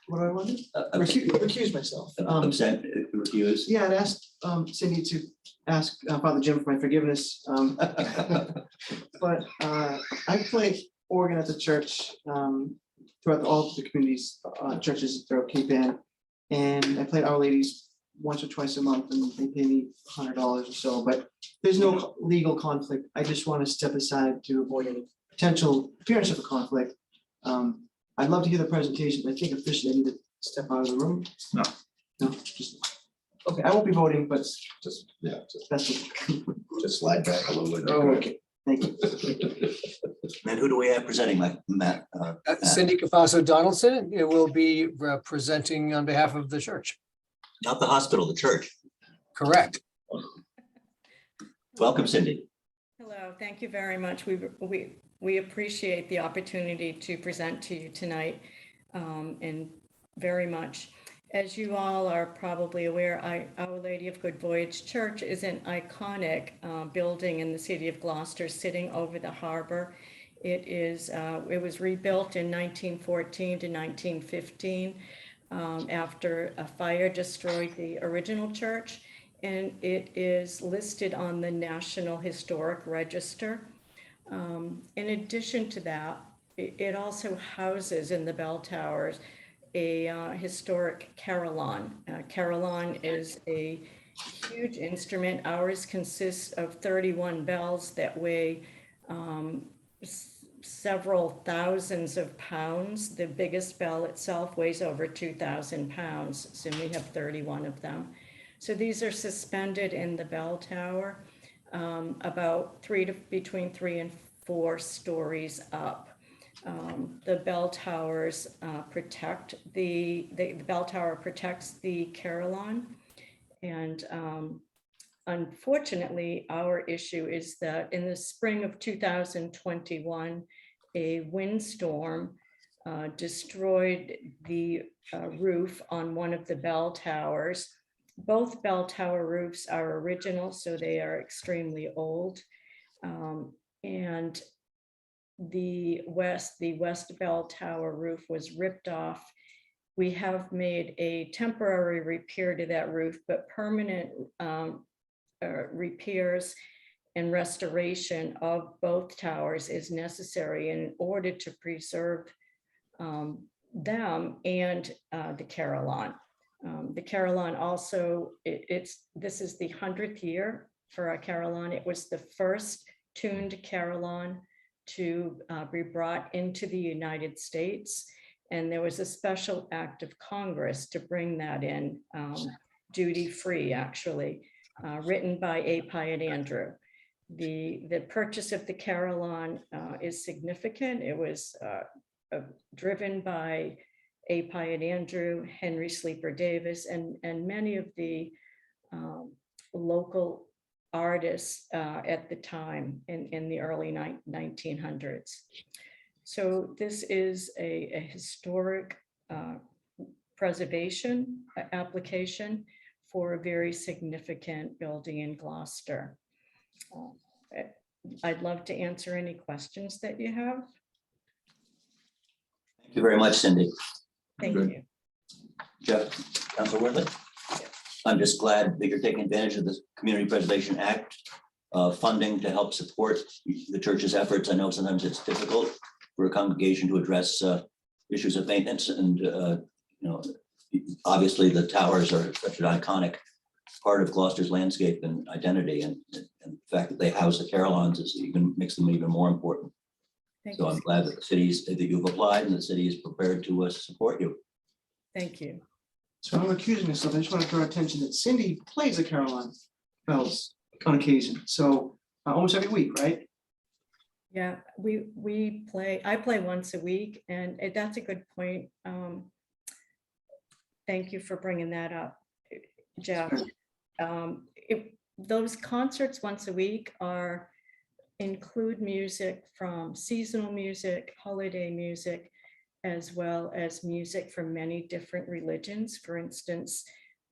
what do I want to recuse myself. Absent, recuse? Yeah, I'd asked Cindy to ask Father Jim for my forgiveness. But I play organ at the church throughout all the communities, churches throughout Cape Ann. And I played Our Lady's once or twice a month, and they pay me $100 or so, but there's no legal conflict. I just want to step aside to avoid any potential appearance of a conflict. I'd love to hear the presentation, but I think officially I need to step out of the room. No, just, okay, I won't be voting, but just, that's Just slide back a little bit. Oh, okay, thank you. And who do we have presenting, Matt? Cindy Cafaso Donaldson, it will be presenting on behalf of the church. Not the hospital, the church. Correct. Welcome, Cindy. Hello, thank you very much. We appreciate the opportunity to present to you tonight, and very much. As you all are probably aware, Our Lady of Good Voyage Church is an iconic building in the city of Gloucester, sitting over the harbor. It was rebuilt in 1914 to 1915 after a fire destroyed the original church, and it is listed on the National Historic Register. In addition to that, it also houses in the bell towers a historic carillon. Carillon is a huge instrument. Ours consists of 31 bells that weigh several thousands of pounds. The biggest bell itself weighs over 2,000 pounds, so we have 31 of them. So these are suspended in the bell tower, about between 3 and 4 stories up. The bell towers protect the bell tower protects the Carillon. And unfortunately, our issue is that in the spring of 2021, a windstorm destroyed the roof on one of the bell towers. Both bell tower roofs are original, so they are extremely old. And the west bell tower roof was ripped off. We have made a temporary repair to that roof, but permanent repairs and restoration of both towers is necessary in order to preserve them and the Carillon. The Carillon also, this is the 100th year for our Carillon. It was the first tuned Carillon to be brought into the United States. And there was a special act of Congress to bring that in duty-free, actually, written by A. Pyatt Andrew. The purchase of the Carillon is significant. It was driven by A. Pyatt Andrew, Henry Sleeper Davis, and many of the local artists at the time in the early 1900s. So this is a historic preservation application for a very significant building in Gloucester. I'd love to answer any questions that you have. Thank you very much, Cindy. Thank you. Jeff, Councilor Worthley? I'm just glad that you're taking advantage of the Community Preservation Act funding to help support the church's efforts. I know sometimes it's difficult for a congregation to address issues of maintenance, and obviously the towers are such an iconic part of Gloucester's landscape and identity, and the fact that they house the Carillons makes them even more important. So I'm glad that that you've applied and the city is prepared to support you. Thank you. So I'm accusing myself. I just want to draw attention that Cindy plays the Carillon bells on occasion. So almost every week, right? Yeah, I play once a week, and that's a good point. Thank you for bringing that up, Jeff. Those concerts once a week include music from seasonal music, holiday music, as well as music from many different religions. For instance,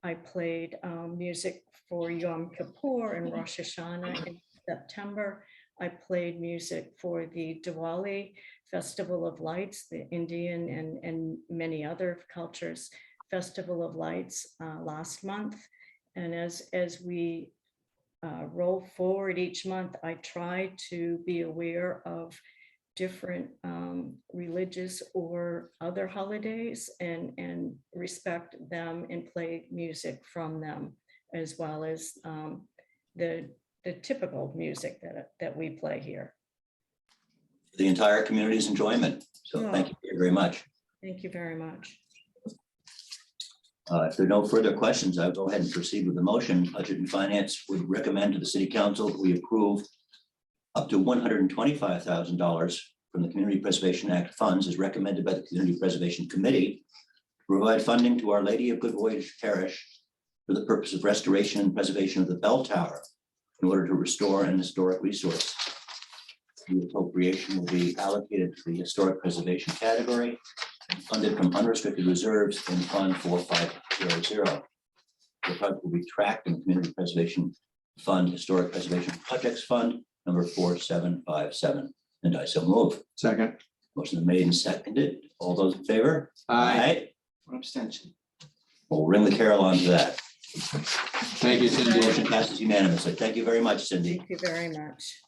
I played music for Yom Kippur and Rosh Hashanah in September. I played music for the Diwali Festival of Lights, the Indian and many other cultures Festival of Lights last month. And as we roll forward each month, I try to be aware of different religious or other holidays and respect them and play music from them, as well as the typical music that we play here. The entire community's enjoyment. So thank you very much. Thank you very much. If there are no further questions, I'll go ahead and proceed with the motion. Budget and Finance would recommend to the City Council that we approve up to $125,000 from the Community Preservation Act funds as recommended by the Community Preservation Committee to provide funding to Our Lady of Good Voyage Parish for the purpose of restoration and preservation of the bell tower in order to restore an historic resource. The appropriation will be allocated to the historic preservation category and funded from unrestricted reserves in Fund 4500. The project will be tracked in the Community Preservation Fund Historic Preservation Projects Fund number 4757. And I so move. Second. Motion is made and seconded. All those in favor? Aye. One abstention. We'll ring the Carillon to that. Thank you, Cindy. Motion passes unanimously. Thank you very much, Cindy. Thank you very much.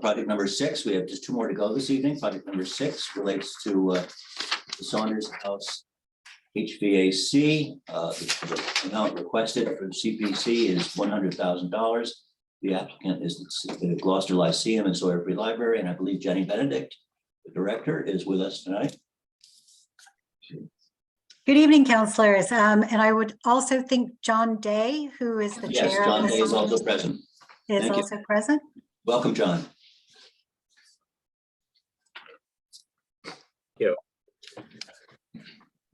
Project number 6, we have just 2 more to go this evening. Project number 6 relates to the Saunders House HVAC. The amount requested for CPC is $100,000. The applicant is the Gloucester Lyceum and Sawyer Free Library, and I believe Jenny Benedict, the director, is with us tonight. Good evening, counselors. And I would also think John Day, who is the Yes, chair. of John the Day is also Saunders- present. Is Thank you. also present. Welcome, John.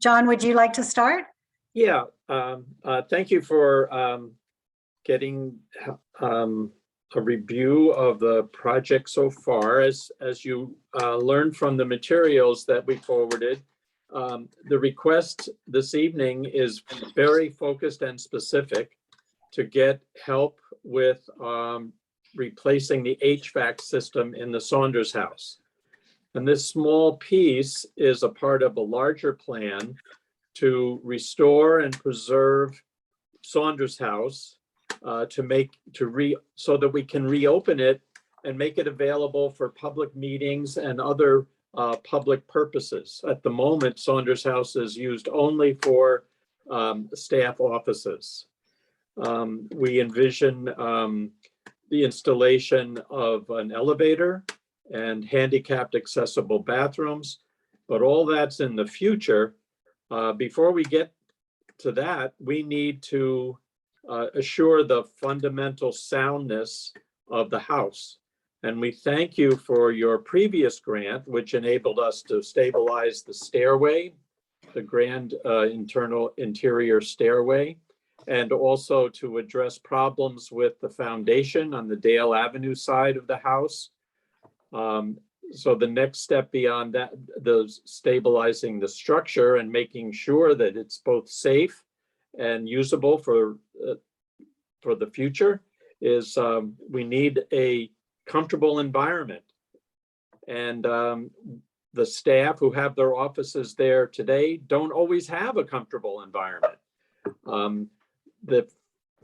John, would you like to start? Yeah, thank you for getting a review of the project so far. As you learned from the materials that we forwarded, the request this evening is very focused and specific to get help with replacing the HVAC system in the Saunders House. And this small piece is a part of a larger plan to restore and preserve Saunders House so that we can reopen it and make it available for public meetings and other public purposes. At the moment, Saunders House is used only for staff offices. We envision the installation of an elevator and handicapped accessible bathrooms, but all that's in the future. Before we get to that, we need to assure the fundamental soundness of the house. And we thank you for your previous grant, which enabled us to stabilize the stairway, the grand interior stairway, and also to address problems with the foundation on the Dale Avenue side of the house. So the next step beyond that, the stabilizing the structure and making sure that it's both safe and usable for the future is we need a comfortable environment. And the staff who have their offices there today don't always have a comfortable environment. The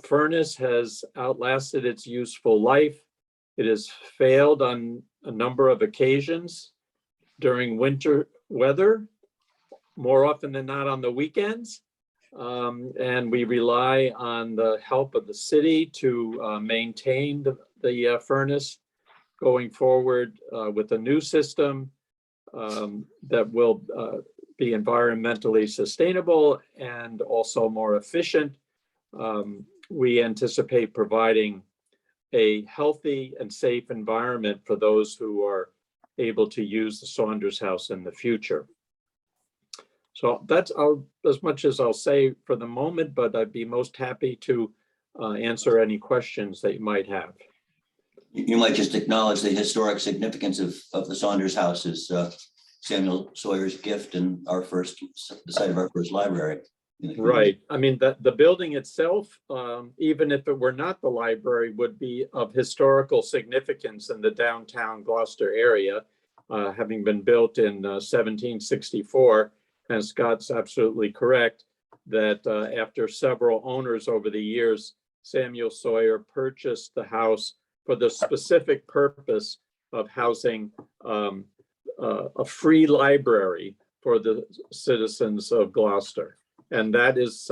furnace has outlasted its useful life. It has failed on a number of occasions during winter weather, more often than not on the weekends. And we rely on the help of the city to maintain the furnace going forward with a new system that will be environmentally sustainable and also more efficient. We anticipate providing a healthy and safe environment for those who are able to use the Saunders House in the future. So that's as much as I'll say for the moment, but I'd be most happy to answer any questions that you might have. You might just acknowledge the historic significance of the Saunders House as Samuel Sawyer's gift and the site of our first library. Right. I mean, the building itself, even if it were not the library, would be of historical significance in the downtown Gloucester area, having been built in 1764. And Scott's absolutely correct that after several owners over the years, Samuel Sawyer purchased the house for the specific purpose of housing a free library for the citizens of Gloucester. And that is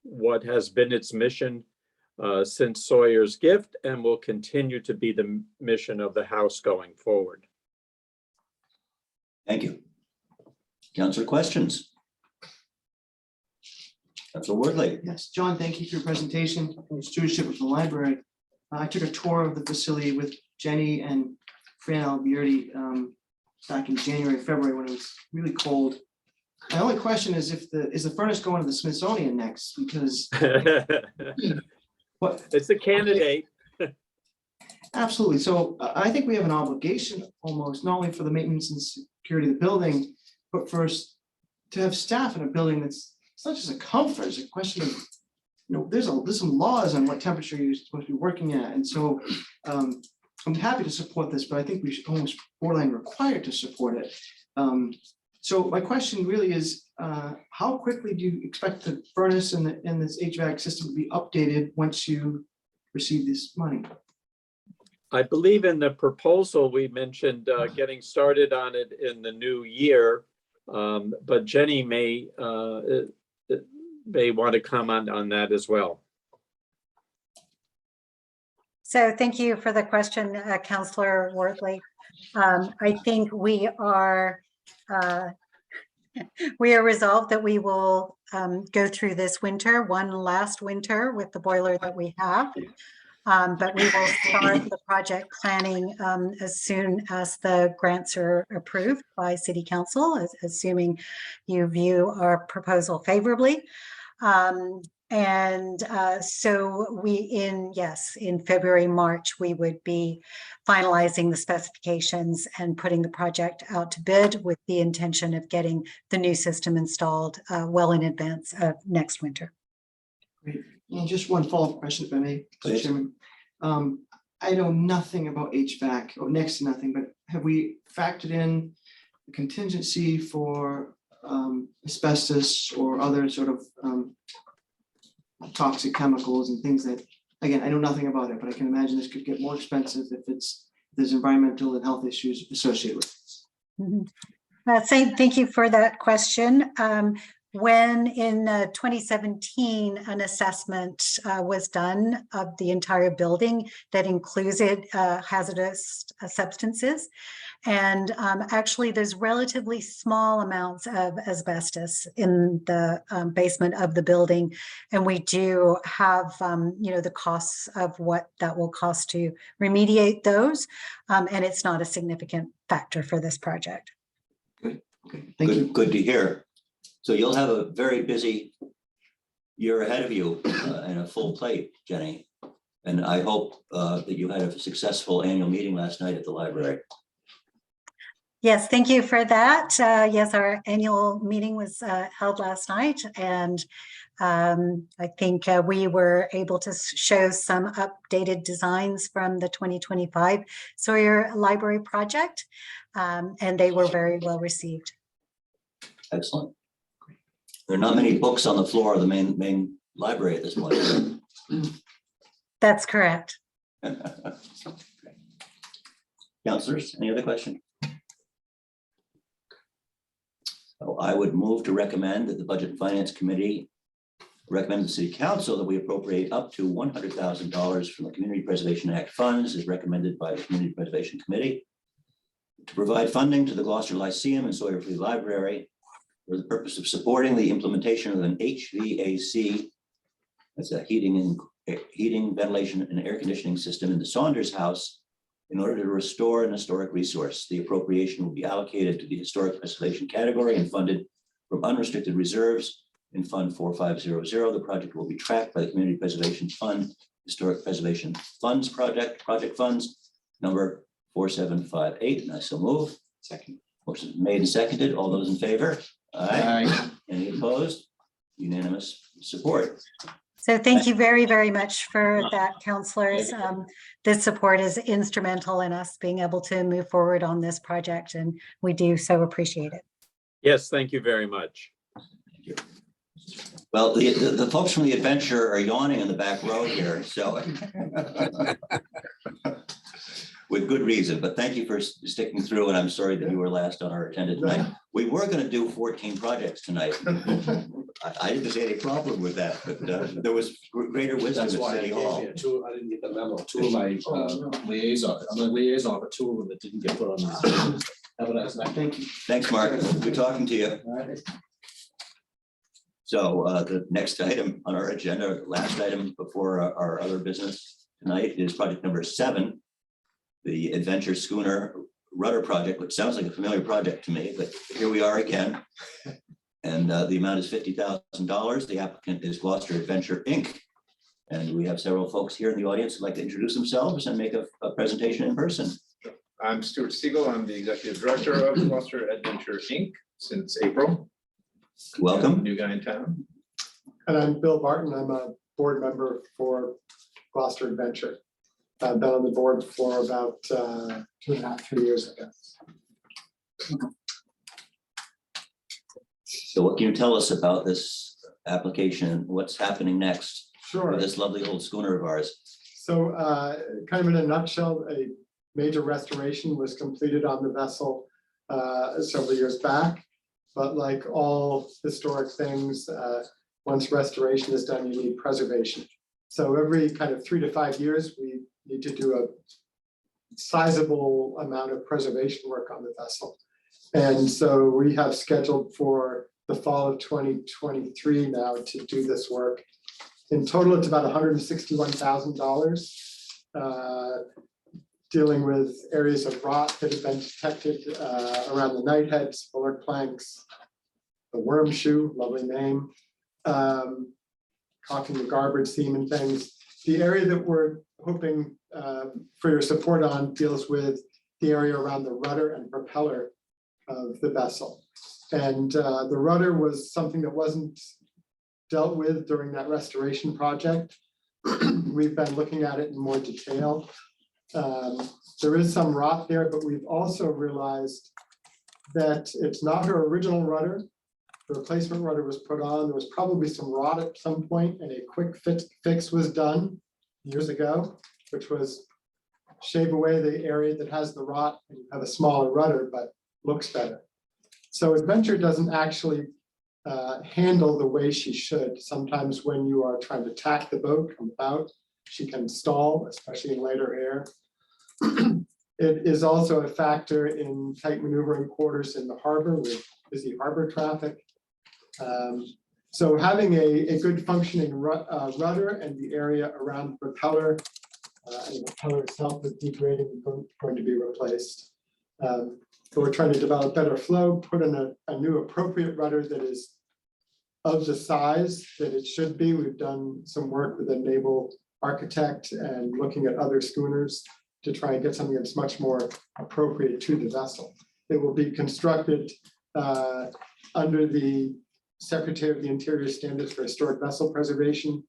what has been its mission since Sawyer's gift and will continue to be the mission of the house going forward. Thank you. Councilor, questions? Councilor Wortley. Yes, John, thank you for your presentation and your stewardship with the library. I took a tour of the facility with Jenny and Fran Alberti back in January, February, when it was really cold. My only question is is the furnace going to the Smithsonian next? Because it's a candidate. Absolutely. So I think we have an obligation almost, not only for the maintenance and security of the building, but first to have staff in a building it's not just a comfort, it's a question of, there's some laws on what temperature you're supposed to be working at. And so I'm happy to support this, but I think we should almost borderline required to support it. So my question really is, how quickly do you expect the furnace and this HVAC system to be updated once you receive this money? I believe in the proposal, we mentioned getting started on it in the new year, but Jenny may want to comment on that as well. So thank you for the question, Councillor Wortley. I think we are We are resolved that we will go through this winter, one last winter with the boiler that we have. But we will start the project planning as soon as the grants are approved by City Council, assuming you view our proposal favorably. So in February, March, we would be finalizing the specifications and putting the project out to bid with the intention of getting the new system installed well in advance of next winter. Great. And just one follow-up question, if I may, Mr. Please. Chairman. I know nothing about HVAC, or next to nothing, but have we factored in the contingency for asbestos or other sort of toxic chemicals and things that, again, I know nothing about it, but I can imagine this could get more expensive if there's environmental and health issues associated with it. Thank you for that question. When in 2017, an assessment was done of the entire building that included hazardous substances. And actually, there's relatively small amounts of asbestos in the basement of the building. And we do have, the costs of what that will cost to remediate those. And it's not a significant factor for this project. Good. Okay. Thank you. Good to hear. So you'll have a very busy year ahead of you and a full plate, Jenny. And I hope that you had a successful annual meeting last night at the library. Yes, thank you for that. Yes, our annual meeting was held last night, and I think we were able to show some updated designs from the 2025 Sawyer Library project, and they were very well received. Excellent. There are not many books on the floor of the main library at this point. That's correct. Councilors, any other question? So I would move to recommend that the Budget and Finance Committee recommend to the City Council that we appropriate up to $100,000 from the Community Preservation Act funds as recommended by the Community Preservation Committee to provide funding to the Gloucester Lyceum and Sawyer Free Library for the purpose of supporting the implementation of an HVAC, that's a heating, ventilation, and air conditioning system in the Saunders House in order to restore an historic resource. The appropriation will be allocated to the historic preservation category and funded from unrestricted reserves in Fund 4500. The project will be tracked by the Community Preservation Fund, Historic Preservation Funds Project Funds, number 4758, and I so move. Second. Motion is made and seconded. All those in favor? Aye. Any opposed? Unanimous support. So thank you very, very much for that, councilors. This support is instrumental in us being able to move forward on this project, and we do so appreciate it. Yes, thank you very much. Thank you. Well, the folks from the adventure are yawning in the back row here, so with good reason, but thank you for sticking through, and I'm sorry that you were last on our agenda tonight. We were going to do 14 projects tonight. I didn't see any problem with that, but there was greater wisdom at City Hall. I didn't get the memo. Two of my liaison, I'm a liaison, but two of them that didn't get put on the. Have a nice night. Thank you. Thanks, Mark. Good talking to you. So the next item on our agenda, last item before our other business tonight is project number 7, the Adventure Schooner Rudder Project, which sounds like a familiar project to me, but here we are again. And the amount is $50,000. The applicant is Gloucester Adventure, Inc. And we have several folks here in the audience who'd like to introduce themselves and make a presentation in person. I'm Stuart Siegel. I'm the Executive Director of Gloucester Adventure, Inc. since April. Welcome. New guy in town. And I'm Bill Barton. I'm a board member for Gloucester Adventure. I've been on the board for about 2.5, 3 years, I guess. So what can you tell us about this application? What's happening next? Sure. For this lovely old schooner of ours? So kind of in a nutshell, a major restoration was completed on the vessel several years back. But like all historic things, once restoration is done, you need preservation. So every kind of 3 to 5 years, we need to do a sizable amount of preservation work on the vessel. And so we have scheduled for the fall of 2023 now to do this work. In total, it's about $161,000. Dealing with areas of rot that have been detected around the knightheads, bulwark planks, the worm shoe, lovely name, caulking the garbage seam and things. The area that we're hoping for your support on deals with the area around the rudder and propeller of the vessel. And the rudder was something that wasn't dealt with during that restoration project. We've been looking at it in more detail. There is some rot there, but we've also realized that it's not her original rudder. The replacement rudder was put on. There was probably some rot at some point, and a quick fix was done years ago, which was shave away the area that has the rot and you have a smaller rudder, but looks better. So Adventure doesn't actually handle the way she should. Sometimes when you are trying to tack the boat from about, she can stall, especially in later air. It is also a factor in tight maneuvering quarters in the harbor with busy harbor traffic. So having a good functioning rudder and the area around the propeller and the propeller itself is degrading and going to be replaced. So we're trying to develop better flow, put in a new appropriate rudder that is of the size that it should be. We've done some work with a naval architect and looking at other schooners to try and get something that's much more appropriate to the vessel. It will be constructed under the Secretary of the Interior Standards for Historic Vessel Preservation.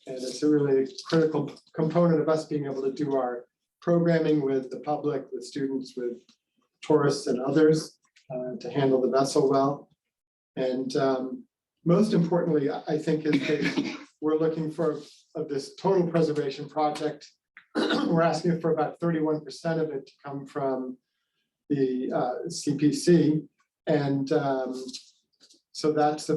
And it's a really critical component of us being able to do our programming with the public, with students, with tourists and others to handle the vessel well. And most importantly, I think is that we're looking for this total preservation project. We're asking for about 31% of it to come from the CPC. And so that's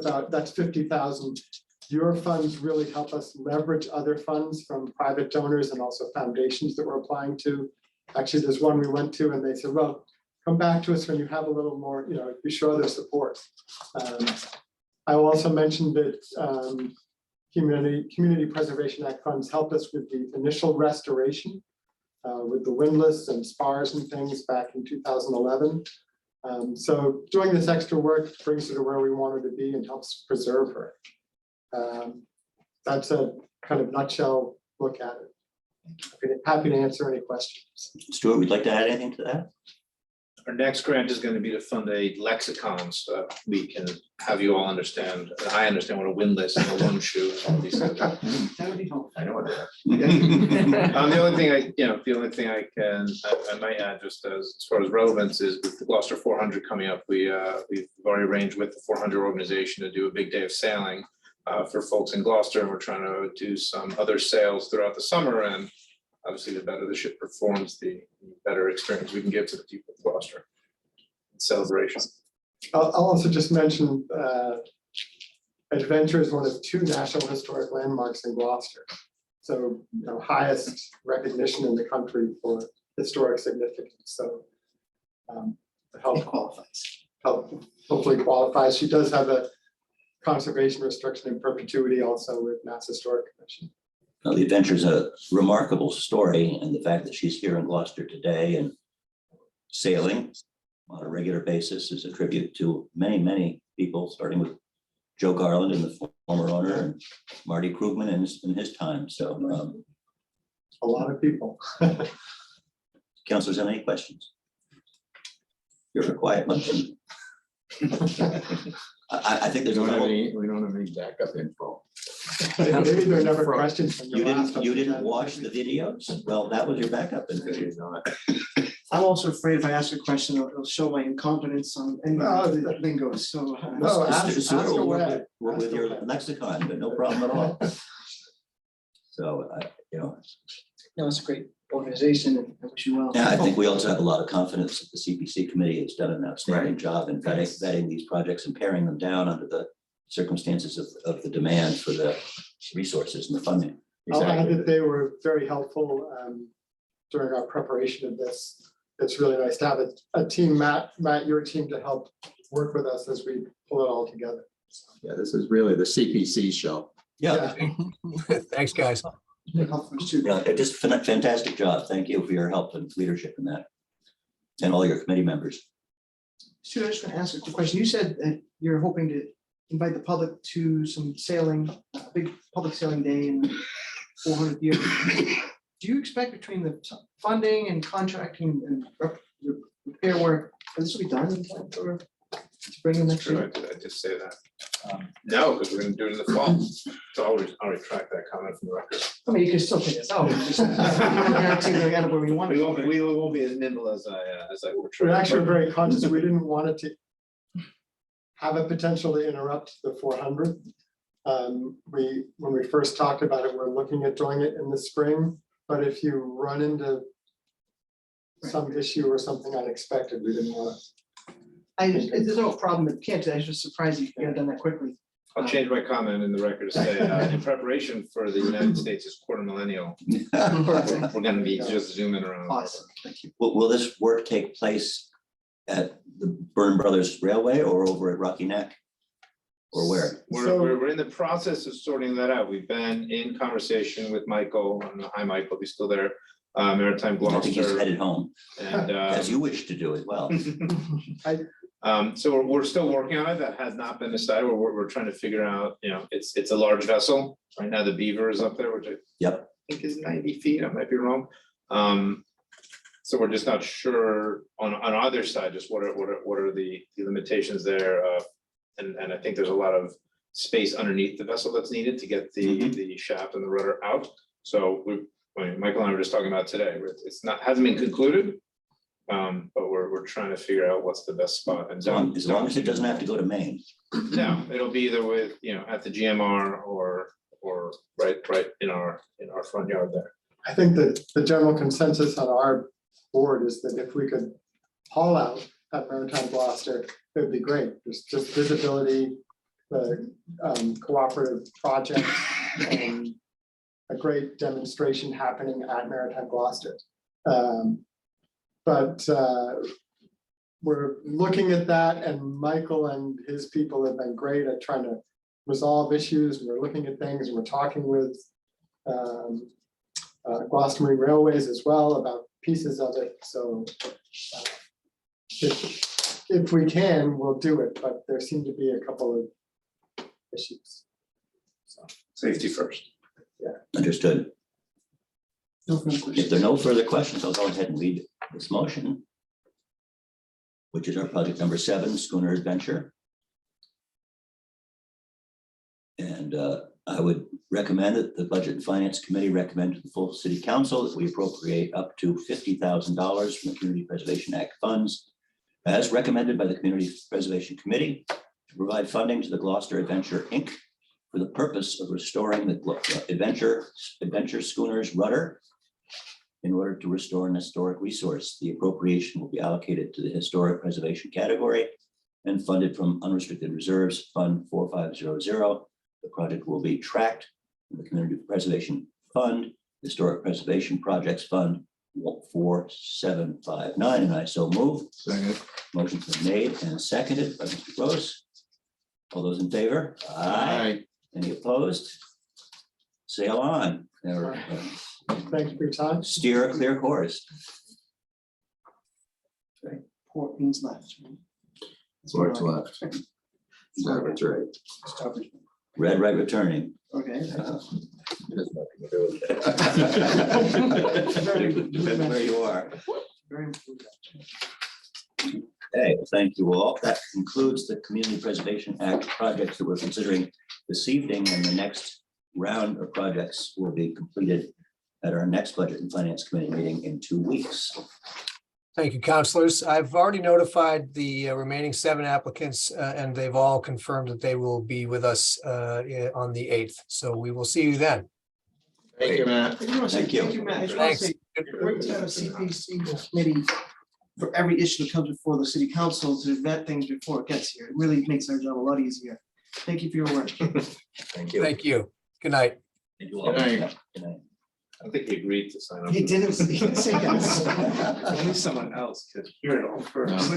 50,000. Your funds really help us leverage other funds from private donors and also foundations that we're applying to. Actually, there's one we went to and they said, well, come back to us when you have a little more, you show their support. I will also mention that Community Preservation Act funds helped us with the initial restoration with the windlass and spars and things back in 2011. So doing this extra work brings her to where we want her to be and helps preserve her. That's a kind of nutshell look at it. Happy to answer any questions. Stuart, would you like to add anything to that? Our next grant is going to be to fund a lexicon, so we can have you all understand. I understand what a windlass and a worm shoe and all these things are. That would be helpful. I know what they are. The only thing I might add just as far as relevance is with the Gloucester 400 coming up, we've already arranged with the 400 organization to do a big day of sailing for folks in Gloucester, and we're trying to do some other sails throughout the summer. And obviously, the better the ship performs, the better experience we can give to the people of Gloucester. Celebration. I'll also just mention Adventure is one of 2 National Historic Landmarks in Gloucester. So, highest recognition in the country for historic significance. So help qualifies. Hopefully qualifies. She does have a conservation restriction in perpetuity also with Mass Historic Commission. Now, the Adventure is a remarkable story, and the fact that she's here in Gloucester today and sailing on a regular basis is a tribute to many, many people, starting with Joe Garland and the former owner, and Marty Krugman in his time. So a lot of people. Councilors, have any questions? You're a quiet bunch. I think there's We a don't have little. any backup info. Maybe there are never questions from You your last. you didn't watch the videos? Well, that was your backup. I'm also afraid if I ask a question, it'll show my incompetence on any lingo, so. No, ask Stuart, away. we're with your lexicon, but no problem at all. So, No, it's a great organization and I wish you well. yeah, I think we also have a lot of confidence that the CPC committee has done an outstanding job in vetting these projects and paring them down under the circumstances of the demand for the resources and the funding. I'll add that they were very helpful during our preparation of this. it's really nice to have a team, Matt, your team to help work with us as we pull it all together. Yeah, this is really the CPC show. Yeah, Thanks, guys. yeah, just fantastic job. Thank you for your help and leadership in that. And all your committee members. Stu, I just want to ask a quick question. You said that you're hoping to invite the public to some sailing, big public sailing day in the 400th year. Do you expect between the funding and contracting and repair work, for this will be done in time for to bring in next Sure, year? I just say that. No, because we're gonna do it in the fall. So I'll retract that comment from the record. I mean, you can still take this out. Just- you don't guarantee they'll get it where we want it. We won't be as nimble as I portray. We're actually very conscious, we didn't want it to have a potential to interrupt the 400th. When we first talked about it, we're looking at doing it in the spring, but if you run into some issue or something unexpected, we didn't want to. There's no problem. It can't. I was just surprised you could have done that quickly. I'll change my comment in the record to say, in preparation for the United States' quarter millennial, we're gonna be just zooming around. Awesome. Thank you. Will this work take place at the Byrne Brothers Railway or over at Rocky Neck? Or where? We're in the process of sorting that out. We've been in conversation with Michael, hi Michael, he's still there, Maritime I think he's Gloucester. headed home, And as you wish to do as well. so we're still working on it. That has not been decided. We're trying to figure out, it's a large vessel. Right now, the Beaver is up there, which I think is 90 feet. I might be wrong. So we're just not sure on either side, just what are the limitations there. And I think there's a lot of space underneath the vessel that's needed to get the shaft and the rudder out. So Michael and I were just talking about today. Hasn't been concluded. But we're trying to figure out what's the best spot. And As long as it doesn't have to go to Maine. no, it'll be either with, at the GMR or right in our front yard there. I think that the general consensus on our board is that if we could haul out at Maritime Gloucester, it would be great. There's just visibility, the cooperative project, and a great demonstration happening at Maritime Gloucester. But we're looking at that, and Michael and his people have been great at trying to resolve issues. We're looking at things, and we're talking with Gloucester Marine Railways as well about pieces of it. So if we can, we'll do it, but there seem to be a couple of issues. So safety first. Yeah. Understood. No further questions. If there are no further questions, I'll go ahead and read this motion, which is our project number 7, Schooner Adventure. And I would recommend that the Budget and Finance Committee recommend to the full City Council that we appropriate up to $50,000 from the Community Preservation Act funds, as recommended by the Community Preservation Committee, to provide funding to the Gloucester Adventure, Inc. for the purpose of restoring the Adventure Schooner's rudder in order to restore an historic resource. The appropriation will be allocated to the Historic Preservation category and funded from Unrestricted Reserves Fund 4500. The project will be tracked in the Community Preservation Fund, Historic Preservation Projects Fund 4759, and I so move. Second. Motion's been made and seconded by Mr. Gross. All those in favor? Aye. Any opposed? Sail on. thanks for your time. Steer a clear course. Port means left. What's left? That's right. Red right returning. Okay. Depends where you are. Very important. Okay, well, thank you all. That concludes the Community Preservation Act projects that we're considering this evening, and the next round of projects will be completed at our next Budget and Finance Committee meeting in 2 weeks. Thank you, councilors. I've already notified the remaining 7 applicants, and they've all confirmed that they will be with us on the 8th. So we will see you then. Thank you, Matt. Thank you. Thank you, Matt. I just want to Thanks. say, great to have a CPC committee for every issue that comes before the city council to vet things before it gets here. It really makes our job a lot easier. Thank you for your work. Thank you. Thank you. Good night. Thank you all. Good night. Good night. I don't think he agreed to sign up. He didn't say yes. Only someone else could hear it all first.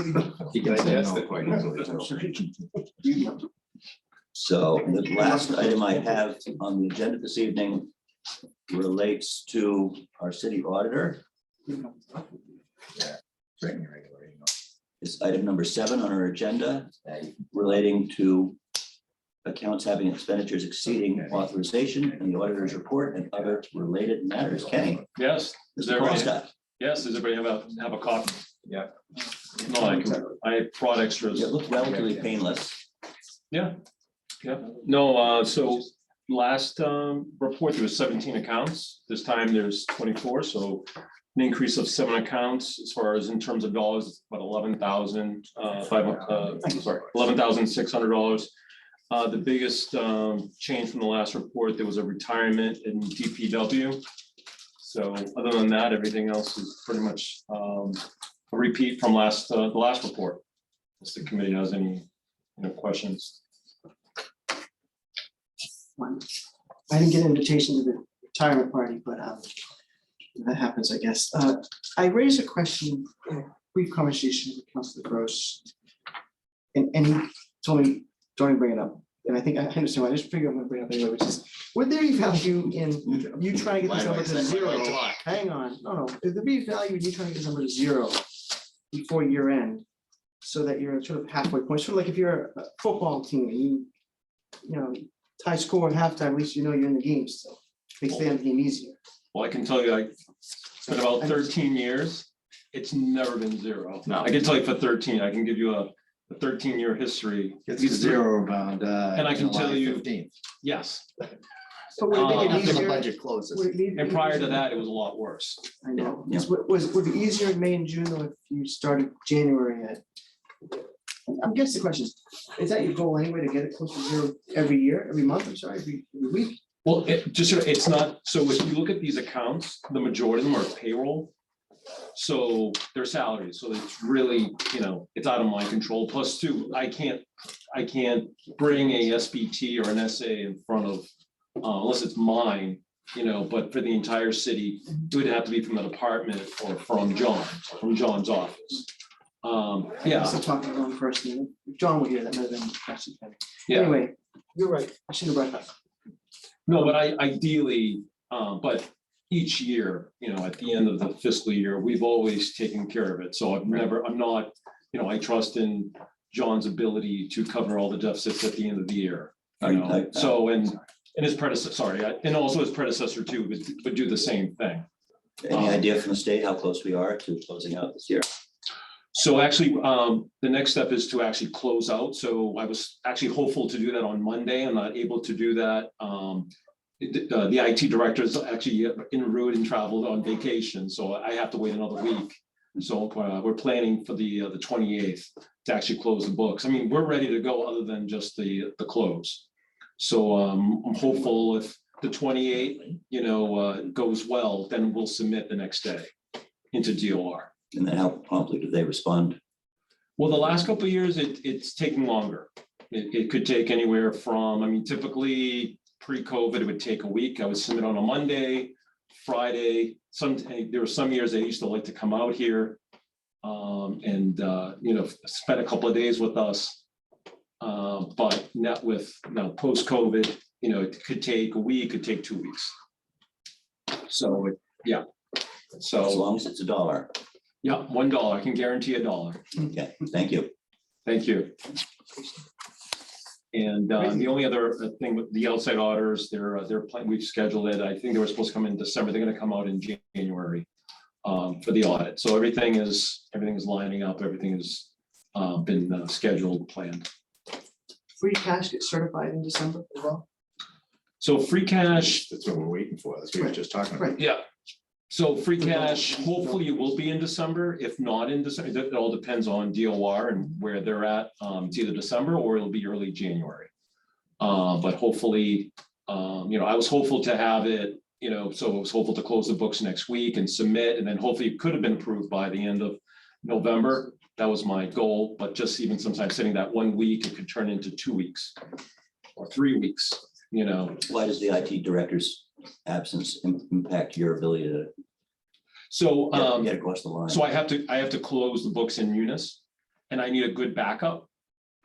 He can say Digest no it. quite easily. So the last item I have on the agenda this evening relates to our city auditor. It's item number 7 on our agenda relating to accounts having expenditures exceeding authorization and the auditor's report and other related matters. Kenny, Yes, is Mr. everybody, Costa, yes, does everybody have a copy? Yeah. No, I brought extras. it looked relatively painless. Yeah, yeah. No, so last report, there was 17 accounts. This time there's 24, so an increase of 7 accounts as far as in terms of dollars, about $11,600. The biggest change from the last report, there was a retirement in DPW. So other than that, everything else is pretty much a repeat from the last report. If the committee has any questions. I didn't get an invitation to the retirement party, but that happens, I guess. I raised a question, in a brief conversation with Councilor Gross. And he told me, don't even bring it up. And I think I understand why. I just figured I'm gonna bring it up anyway, which is, would there be value in you trying to get this number to 0? Hang on, no, is there be value in you trying to get this number to 0 before year end? So that you're sort of halfway point, sort of like if you're a football team, and you know, tie score at halftime, at least you know you're in the game, so makes the end of the game easier. Well, I can tell you, it's been about 13 years. It's never been 0. No. I can tell you for 13, I can give you a 13-year history. It's 0 around. And I can tell July you- 15th. Yes. But would it make it After the easier? budget closes. would it need- And prior to that, it was a lot worse. I know, would it be easier in May and June though if you started January at? I'm guessing the question is that your goal anyway, to get it close to 0 every year, every month, I'm sorry, every week? Well, it's not, so if you look at these accounts, the majority of them are payroll. So they're salaries, so it's really, it's out of my control. Plus two, I can't bring a SBT or an SA in front of, unless it's mine, but for the entire city, it would have to be from the department or from John's office. Yeah, So talking to one person, if John will hear that, might have been the question. yeah. Anyway, you're right, I should have brought that up. No, but ideally, but each year, at the end of the fiscal year, we've always taken care of it. So I'm not, I trust in John's ability to cover all the deficits at the end of the year. So, and his predecessor, and also his predecessor too, would do the same thing. Any idea from the state how close we are to closing out this year? So actually, the next step is to actually close out. So I was actually hopeful to do that on Monday. I'm not able to do that. The IT director is actually en route and traveled on vacation, so I have to wait another week. So we're planning for the 28th to actually close the books. I mean, we're ready to go other than just the close. So I'm hopeful if the 28th, goes well, then we'll submit the next day into DOR. And then how promptly do they respond? Well, the last couple of years, it's taking longer. It could take anywhere from, typically pre-COVID, it would take a week. I would submit on a Monday, Friday. There were some years they used to like to come out here and spend a couple of days with us. But not with post-COVID, it could take a week, could take 2 weeks. So, yeah. So As long as it's $1. Yeah, $1. I can guarantee $1. Okay, thank you. Thank you. And the only other thing with the outside auditors, we've scheduled it. I think they were supposed to come in December. They're going to come out in January for the audit. So everything is lining up. Everything has been scheduled, planned. Free cash gets certified in December as well? So free cash, That's what we're waiting for. That's what we were just talking about. Right. yeah. So free cash, hopefully it will be in December. If not in December, it all depends on DOR and where they're at. It's either December or it'll be early January. But hopefully, I was hopeful to have it, so I was hopeful to close the books next week and submit, and then hopefully it could have been approved by the end of November. That was my goal, but just even sometimes sitting that 1 week, it could turn into 2 weeks or 3 weeks, Why does the IT director's absence impact your ability to So, get across the line? so I have to close the books in Munis, and I need a good backup.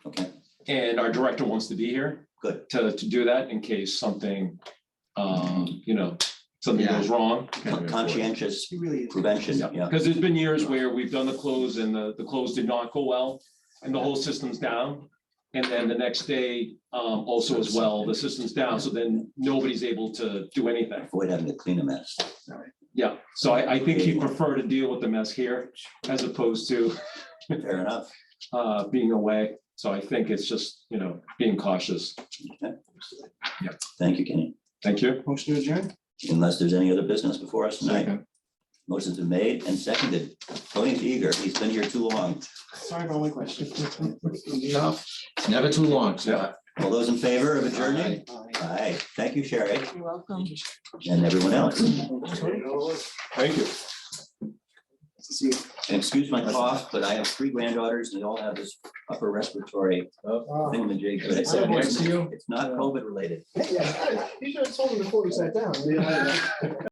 Okay, And our director wants to be here good. to do that in case something, something goes wrong. Conscientious prevention, yeah. Because there's been years where we've done the close and the close did not go well, and the whole system's down. And then the next day, also as well, the system's down, so then nobody's able to do anything. Avoid having to clean a mess. Yeah, so I think he'd prefer to deal with the mess here as opposed to Fair enough. being away. So I think it's just, being cautious. Thank you, Kenny. Thank you. Motion to adjourn? Unless there's any other business before us tonight. Motion's been made and seconded. Tony's eager. He's been here too long. Sorry about my question. No, it's never too long, Scott. All those in favor of adjourning? Aye. Thank you, Sherry, You're welcome. and everyone else. Thank you. And excuse my cough, but I have 3 granddaughters and they all have this upper respiratory thingamajig. But it's Next to you. it's not COVID related. You should have told me before we sat down.